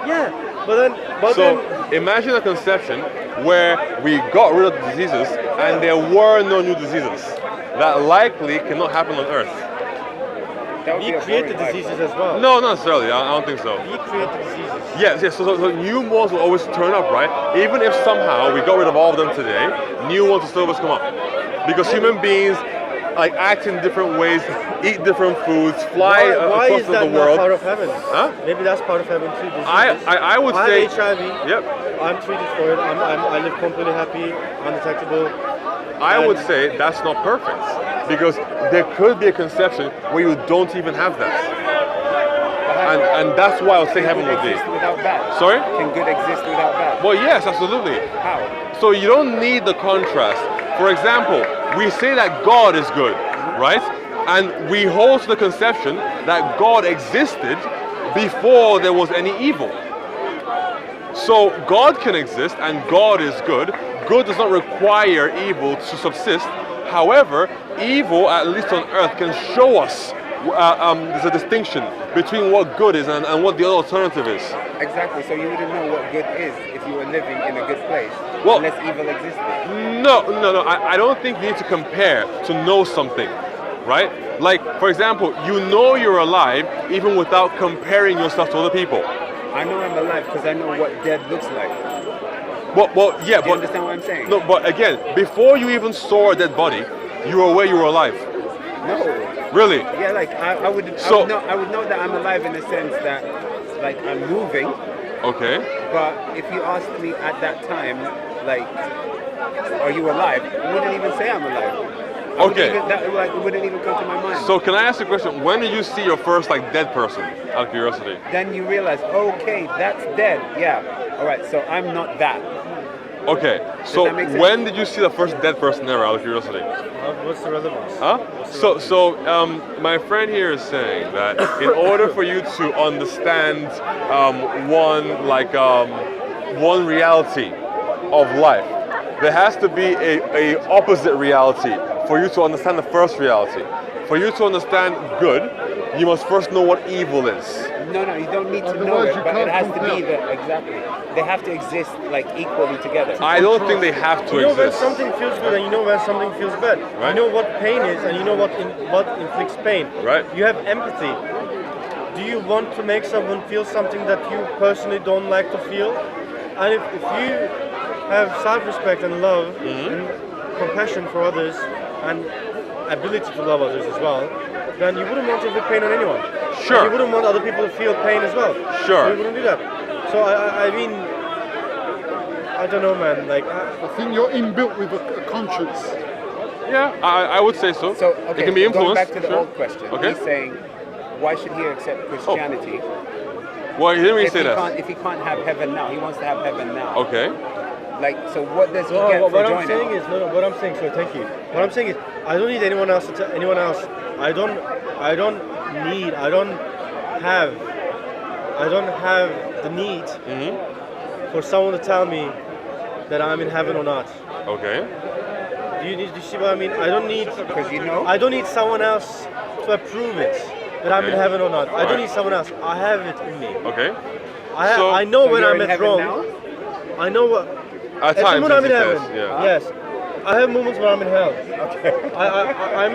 Speaker 4: Yeah, but then,
Speaker 2: So imagine a conception where we got rid of the diseases and there were no new diseases. That likely cannot happen on Earth.
Speaker 7: That would
Speaker 4: we
Speaker 7: be a
Speaker 4: create the
Speaker 7: boring life.
Speaker 4: diseases as well.
Speaker 2: No, not necessarily. I don't think so.
Speaker 4: We create the diseases.
Speaker 2: Yes. So new ones will always turn up, right? Even if somehow we got rid of all of them today, new ones will still always come up. Because human beings like act in different ways, eat different foods, fly
Speaker 4: Why
Speaker 2: across
Speaker 4: is that
Speaker 2: the
Speaker 4: not
Speaker 2: world.
Speaker 4: part of heaven?
Speaker 2: Huh?
Speaker 4: Maybe that's part of heaven too.
Speaker 2: I would
Speaker 4: I
Speaker 2: say.
Speaker 4: have HIV.
Speaker 2: Yep.
Speaker 4: I'm treated for it. I live completely happy, undetectable.
Speaker 2: I would say that's not perfect because there could be a conception where you don't even have that, and that's why I would say heaven
Speaker 7: Good
Speaker 2: would be.
Speaker 7: exist without bad.
Speaker 2: Sorry?
Speaker 7: Can good exist without bad?
Speaker 2: Well, yes, absolutely.
Speaker 7: How?
Speaker 2: So you don't need the contrast. For example, we say that God is good, right? And we hold to the conception that God existed before there was any evil. So God can exist and God is good. Good does not require evil to subsist. However, evil, at least on earth, can show us there's a distinction between what good is and what the other alternative is.
Speaker 7: Exactly. So you wouldn't know what good is if you were living in a good place,
Speaker 2: Well-
Speaker 7: unless evil existed.
Speaker 2: No. I don't think you need to compare to know something, right? Like, for example, you know you're alive even without comparing yourself to other people.
Speaker 7: I know I'm alive because I know what dead looks like.
Speaker 2: Well, yeah,
Speaker 7: Do you
Speaker 2: but
Speaker 7: understand what I'm saying?
Speaker 2: no, but again, before you even saw a dead body, you were aware you were alive.
Speaker 7: No.
Speaker 2: Really?
Speaker 7: Yeah, like I would know that I'm alive in the sense that like I'm moving.
Speaker 2: Okay.
Speaker 7: But if you asked me at that time, like are you alive? I wouldn't even say I'm alive.
Speaker 2: Okay.
Speaker 7: It wouldn't even come to my mind.
Speaker 2: So can I ask you a question? When did you see your first like dead person? Out of curiosity.
Speaker 7: Then you realize, okay, that's dead. Yeah. All right. So I'm not that.
Speaker 2: Okay. So
Speaker 7: that make sense?
Speaker 2: when did you see the first dead person ever? Out of curiosity.
Speaker 4: What's the relevance?
Speaker 2: Huh? My friend here is saying that in order for you to understand one reality of life, there has to be a opposite reality for you to understand the first reality. For you to understand good, you must first know what evil is.
Speaker 7: No, you don't need to know it, but it has to be exactly. They have to exist like equally together.
Speaker 2: I don't think they have to
Speaker 4: You know when
Speaker 2: exist.
Speaker 4: something feels good and you know when something feels bad.
Speaker 2: Right.
Speaker 4: You know what pain is and you know what inflicts pain.
Speaker 2: Right.
Speaker 4: You have empathy. Do you want to make someone feel something that you personally don't like to feel? And if you have self-respect and love and compassion for others and ability to love others as well, then you wouldn't want to inflict pain on anyone.
Speaker 2: Sure.
Speaker 4: And you wouldn't want other people to feel pain as well.
Speaker 2: Sure.
Speaker 4: So you wouldn't do that. So I mean, I don't know, man. Like,
Speaker 8: I think you're inbuilt with a conscience.
Speaker 2: Yeah, I would say so.
Speaker 7: So okay,
Speaker 2: it can be influenced.
Speaker 7: going back to the
Speaker 2: sure.
Speaker 7: old question.
Speaker 2: Okay.
Speaker 7: He's saying, why should he accept Christianity?
Speaker 2: Well, he didn't really say that.
Speaker 7: If he can't have heaven now, he wants to have heaven now.
Speaker 2: Okay.
Speaker 7: Like, so what does he get for
Speaker 4: what
Speaker 7: joining?
Speaker 4: I'm saying is, what I'm saying, so thank you. What I'm saying is, I don't need anyone else to tell anyone else. I don't have the need for someone to tell me that I'm in heaven or not.
Speaker 2: Okay.
Speaker 4: Do you see what I mean? I don't need,
Speaker 7: Because you know?
Speaker 4: I don't need someone else to approve it that I'm in
Speaker 2: Okay.
Speaker 4: heaven or not. I don't
Speaker 2: Alright.
Speaker 4: need someone else. I have it in me.
Speaker 2: Okay.
Speaker 4: I
Speaker 2: So
Speaker 4: know when
Speaker 7: you're
Speaker 4: I'm
Speaker 7: in
Speaker 4: at
Speaker 7: heaven
Speaker 4: wrong.
Speaker 7: now?
Speaker 4: I know what.
Speaker 2: At
Speaker 4: At the
Speaker 2: times,
Speaker 4: moment I'm in
Speaker 2: he
Speaker 4: heaven.
Speaker 2: says, yeah.
Speaker 4: Yes. I have moments where I'm in hell. Okay. I'm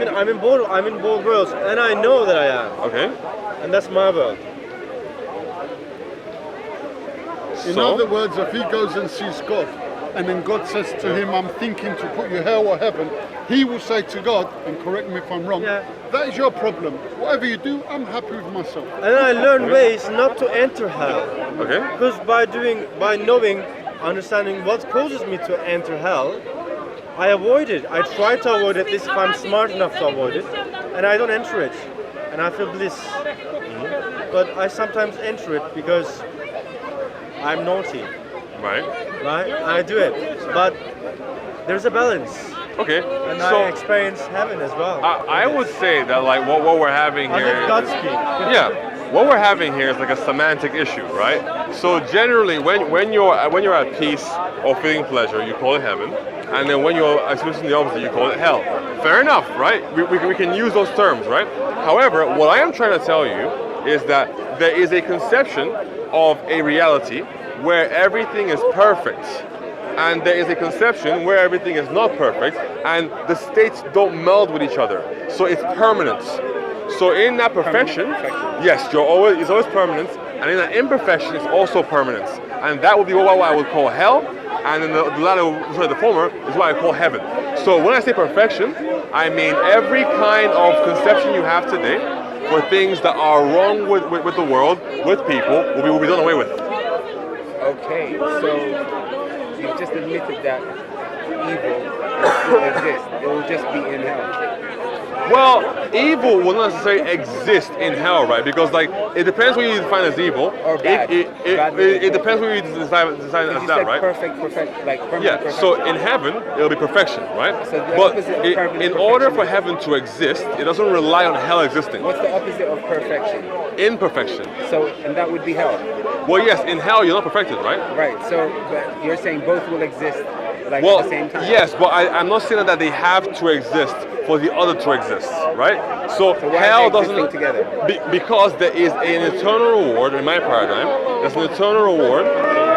Speaker 4: in both worlds, and I know that I am,
Speaker 2: Okay.
Speaker 4: and that's my world.
Speaker 8: In
Speaker 2: So?
Speaker 8: other words, if he goes and sees God, and then God says to him, I'm thinking to put you hell or heaven, he will say to God, and correct me if I'm wrong,
Speaker 4: Yeah.
Speaker 8: that is your problem. Whatever you do, I'm happy with myself.
Speaker 4: And I learn ways not to enter hell,
Speaker 2: Okay.
Speaker 4: because by knowing, understanding what causes me to enter hell, I avoid it. I try to avoid it, at least if I'm smart enough to avoid it, and I don't enter it, and I feel bliss. But I sometimes enter it because I'm naughty,
Speaker 2: Right.
Speaker 4: right? I do it, but there's a balance,
Speaker 2: Okay.
Speaker 4: and
Speaker 2: So
Speaker 4: I experience heaven as well.
Speaker 2: I would say that like what we're having
Speaker 4: I
Speaker 2: here.
Speaker 4: let God
Speaker 2: is-
Speaker 4: speak.
Speaker 2: Yeah, what we're having here is like a semantic issue, right? So generally, when you're at peace or feeling pleasure, you call it heaven, and then when you're experiencing the opposite, you call it hell. Fair enough, right? We can use those terms, right? However, what I am trying to tell you is that there is a conception of a reality where everything is perfect, and there is a conception where everything is not perfect, and the states don't meld with each other. So it's permanent. So in that perfection, yes, it's always permanent, and in that imperfection, it's also permanent. And that would be what I would call hell, and then the former is what I call heaven. So when I say perfection, I mean every kind of conception you have today for things that are wrong with the world, with people, will be done away with.
Speaker 7: Okay, so you've just admitted that evil will exist. It will just be in hell.
Speaker 2: Well, evil will not necessarily exist in hell, right? Because like it depends what you define as evil.
Speaker 7: Or bad.
Speaker 2: It depends what you decide as
Speaker 7: You
Speaker 2: that,
Speaker 7: said
Speaker 2: right?
Speaker 7: perfect, like permanent
Speaker 2: Yeah.
Speaker 7: perfection.
Speaker 2: So in heaven, it'll be perfection, right?
Speaker 7: So the
Speaker 2: But
Speaker 7: opposite of permanent
Speaker 2: in order for
Speaker 7: perfection
Speaker 2: heaven to exist, it doesn't rely on hell existing.
Speaker 7: What's the opposite of perfection?
Speaker 2: Imperfection.
Speaker 7: So, and that would be hell.
Speaker 2: Well, yes, in hell you're not perfected, right?
Speaker 7: Right, so but you're saying both will exist like
Speaker 2: Well,
Speaker 7: at the same time?
Speaker 2: yes, but I'm not saying that they have to exist for the other to exist, right? So
Speaker 7: why
Speaker 2: hell
Speaker 7: are they
Speaker 2: doesn't
Speaker 7: existing together?
Speaker 2: Because there is an eternal reward in my paradigm. There's an eternal reward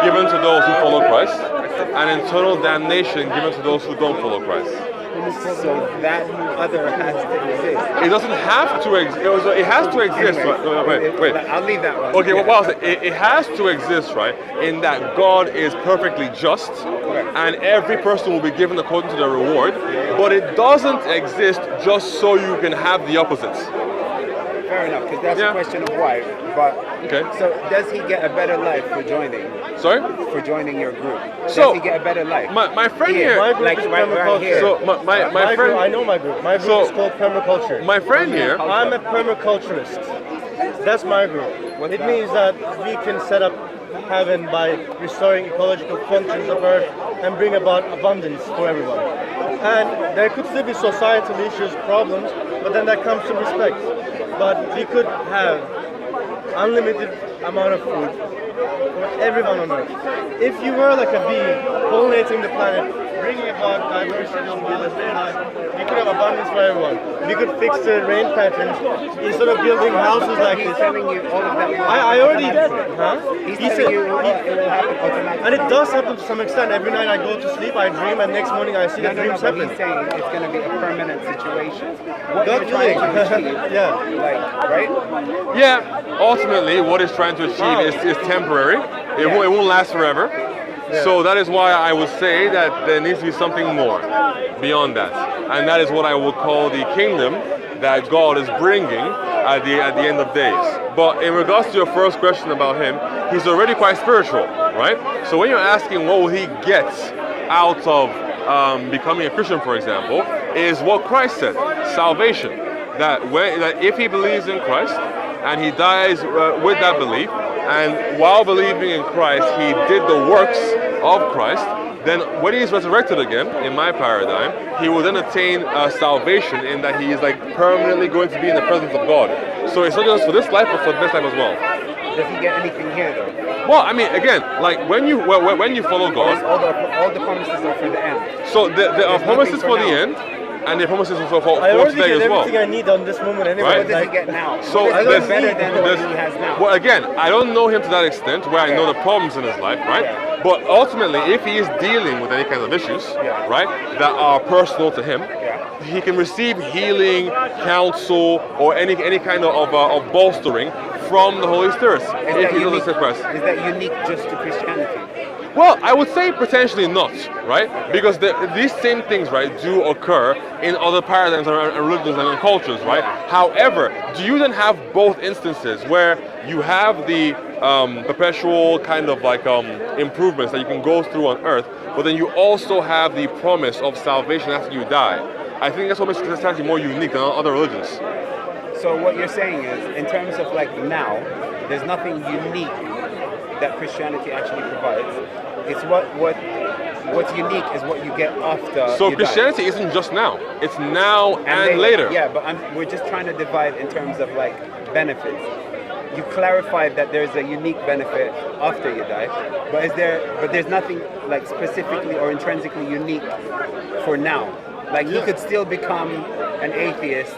Speaker 2: given to those who follow Christ, and eternal damnation given to those who don't follow Christ.
Speaker 7: So that other has to exist.
Speaker 2: It doesn't have to exist. It has to exist.
Speaker 7: Anyway,
Speaker 2: Wait.
Speaker 7: I'll leave that one.
Speaker 2: Okay,
Speaker 7: Yeah.
Speaker 2: well, it has to exist, right? In that God is perfectly just, and every person will be given according to their reward. But it doesn't exist just so you can have the opposites.
Speaker 7: fair enough, because that's
Speaker 2: Yeah.
Speaker 7: a question of why. But
Speaker 2: Okay.
Speaker 7: so does he get a better life for joining?
Speaker 2: Sorry?
Speaker 7: For joining your group?
Speaker 2: So,
Speaker 7: Does he get a better life?
Speaker 2: My friend
Speaker 7: Here.
Speaker 2: here,
Speaker 4: My group
Speaker 7: Like
Speaker 4: is
Speaker 7: right
Speaker 4: permaculture.
Speaker 7: here.
Speaker 2: so my
Speaker 4: My
Speaker 2: friend,
Speaker 4: group, I know my group. My group
Speaker 2: So-
Speaker 4: is called permaculture.
Speaker 2: my friend here,
Speaker 4: I'm a permaculturist. That's my group. It means that we can set up heaven by restoring ecological functions of Earth and bring about abundance for everyone. And there could still be societal issues, problems, but then that comes to respect. But we could have unlimited amount of food for everyone on Earth. If you were like a bee pollinating the planet, bringing about diversity on Mars, we could have abundance for everyone. We could fix the rain patterns instead of building houses like
Speaker 7: He's
Speaker 4: this.
Speaker 7: telling you all of that.
Speaker 4: I already did. Huh?
Speaker 7: He's
Speaker 4: He
Speaker 7: telling
Speaker 4: said,
Speaker 7: you it will happen automatically.
Speaker 4: and it does happen to some extent. Every night I go to sleep, I dream, and next morning I see
Speaker 7: No,
Speaker 4: the
Speaker 7: no, no,
Speaker 4: dreams
Speaker 7: but
Speaker 4: happen.
Speaker 7: he's saying it's going to be a permanent situation. What
Speaker 4: God
Speaker 7: you're trying to
Speaker 4: willing.
Speaker 7: achieve,
Speaker 4: Yeah.
Speaker 7: like, right?
Speaker 2: yeah, ultimately what he's trying to achieve is temporary. It won't last forever. So that is why I would say that there needs to be something more beyond that. And that is what I would call the kingdom that God is bringing at the end of days. But in regards to your first question about him, he's already quite spiritual, right? So when you're asking what will he get out of becoming a Christian, for example, is what Christ said, salvation. That if he believes in Christ and he dies with that belief, and while believing in Christ, he did the works of Christ, then when he is resurrected again, in my paradigm, he will then attain salvation in that he is like permanently going to be in the presence of God. So it's not just for this life, but for the next life as well.
Speaker 7: Does he get anything here, though?
Speaker 2: Well, I mean, again, like when you follow God,
Speaker 7: All the promises are for the end.
Speaker 2: so there are promises
Speaker 7: nothing
Speaker 2: for
Speaker 7: for
Speaker 2: the
Speaker 7: now.
Speaker 2: end, and the promises for
Speaker 4: I already
Speaker 2: today
Speaker 4: get
Speaker 2: as well.
Speaker 4: everything I need on this moment anyway.
Speaker 2: Right.
Speaker 7: What does he
Speaker 4: Like,
Speaker 7: get now?
Speaker 2: So
Speaker 7: What is
Speaker 2: there's-
Speaker 7: better than what
Speaker 2: there's-
Speaker 7: he has now?
Speaker 2: Well, again, I don't know him to that extent where I know the problems in his life, right?
Speaker 7: Yeah.
Speaker 2: But ultimately, if he is dealing with any kind of issues,
Speaker 7: Yeah.
Speaker 2: right, that are personal to him,
Speaker 7: Yeah.
Speaker 2: he can receive healing, counsel, or any kind of bolstering from the Holy Spirit if he doesn't accept Christ.
Speaker 7: Is that unique just to Christianity?
Speaker 2: Well, I would say potentially not, right? Because these same things, right, do occur in other paradigms and religions and cultures, right? However, do you then have both instances where you have the perpetual kind of like improvements that you can go through on earth, but then you also have the promise of salvation after you die? I think that's what makes Christianity more unique than other religions.
Speaker 7: So what you're saying is, in terms of like now, there's nothing unique that Christianity actually provides. It's what's unique is what you get after.
Speaker 2: So
Speaker 7: you
Speaker 2: Christianity
Speaker 7: die.
Speaker 2: isn't just now; it's now and later.
Speaker 7: Yeah, but we're just trying to divide in terms of like benefits. You clarified that there's a unique benefit after you die, but there's nothing like specifically or intrinsically unique for now. Like you could still become an atheist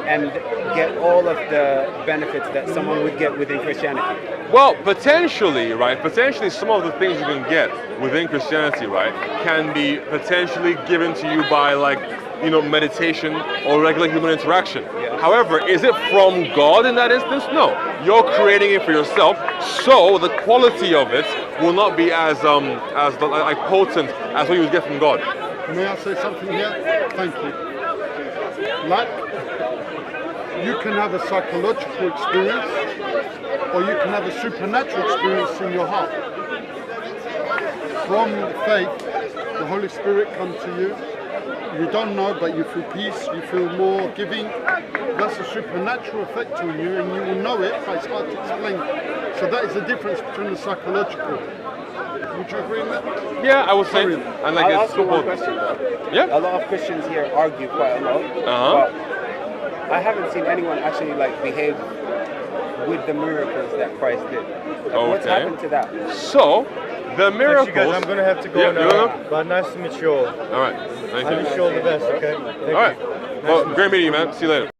Speaker 7: and get all of the benefits that someone would get within Christianity.
Speaker 2: Well, potentially, right? Potentially, some of the things you can get within Christianity, right, can be potentially given to you by, like, you know, meditation or regular human interaction.
Speaker 7: Yeah.
Speaker 2: However, is it from God in that instance? No, you're creating it for yourself, so the quality of it will not be as potent as what you would get from God.
Speaker 8: May I say something here? Thank you. Like, you can have a psychological experience, or you can have a supernatural experience in your heart. From faith, the Holy Spirit comes to you. You don't know, but you feel peace, you feel more giving. That's a supernatural effect on you, and you will know it, but it's hard to explain. So that is the difference between the psychological. Would you agree with that?
Speaker 2: Yeah, I would say,
Speaker 8: Sorry.
Speaker 2: and like
Speaker 7: I'll
Speaker 2: it's
Speaker 7: ask you one
Speaker 2: super.
Speaker 7: question though.
Speaker 2: Yeah.
Speaker 7: A lot of Christians here argue quite a lot,
Speaker 2: Uh-huh.
Speaker 7: but I haven't seen anyone actually like behave with the miracles that Christ did. Like, what's
Speaker 2: Okay.
Speaker 7: happened to that?
Speaker 2: So, the miracles.
Speaker 4: actually, guys, I'm gonna have to go
Speaker 2: Yeah,
Speaker 4: now.
Speaker 2: you wanna go?
Speaker 4: But nice to meet you all.
Speaker 2: All right. Thank
Speaker 4: I
Speaker 2: you.
Speaker 4: wish you all the best. Okay. Thank
Speaker 2: All right.
Speaker 4: you.
Speaker 2: Well, great meeting you, man. See you later.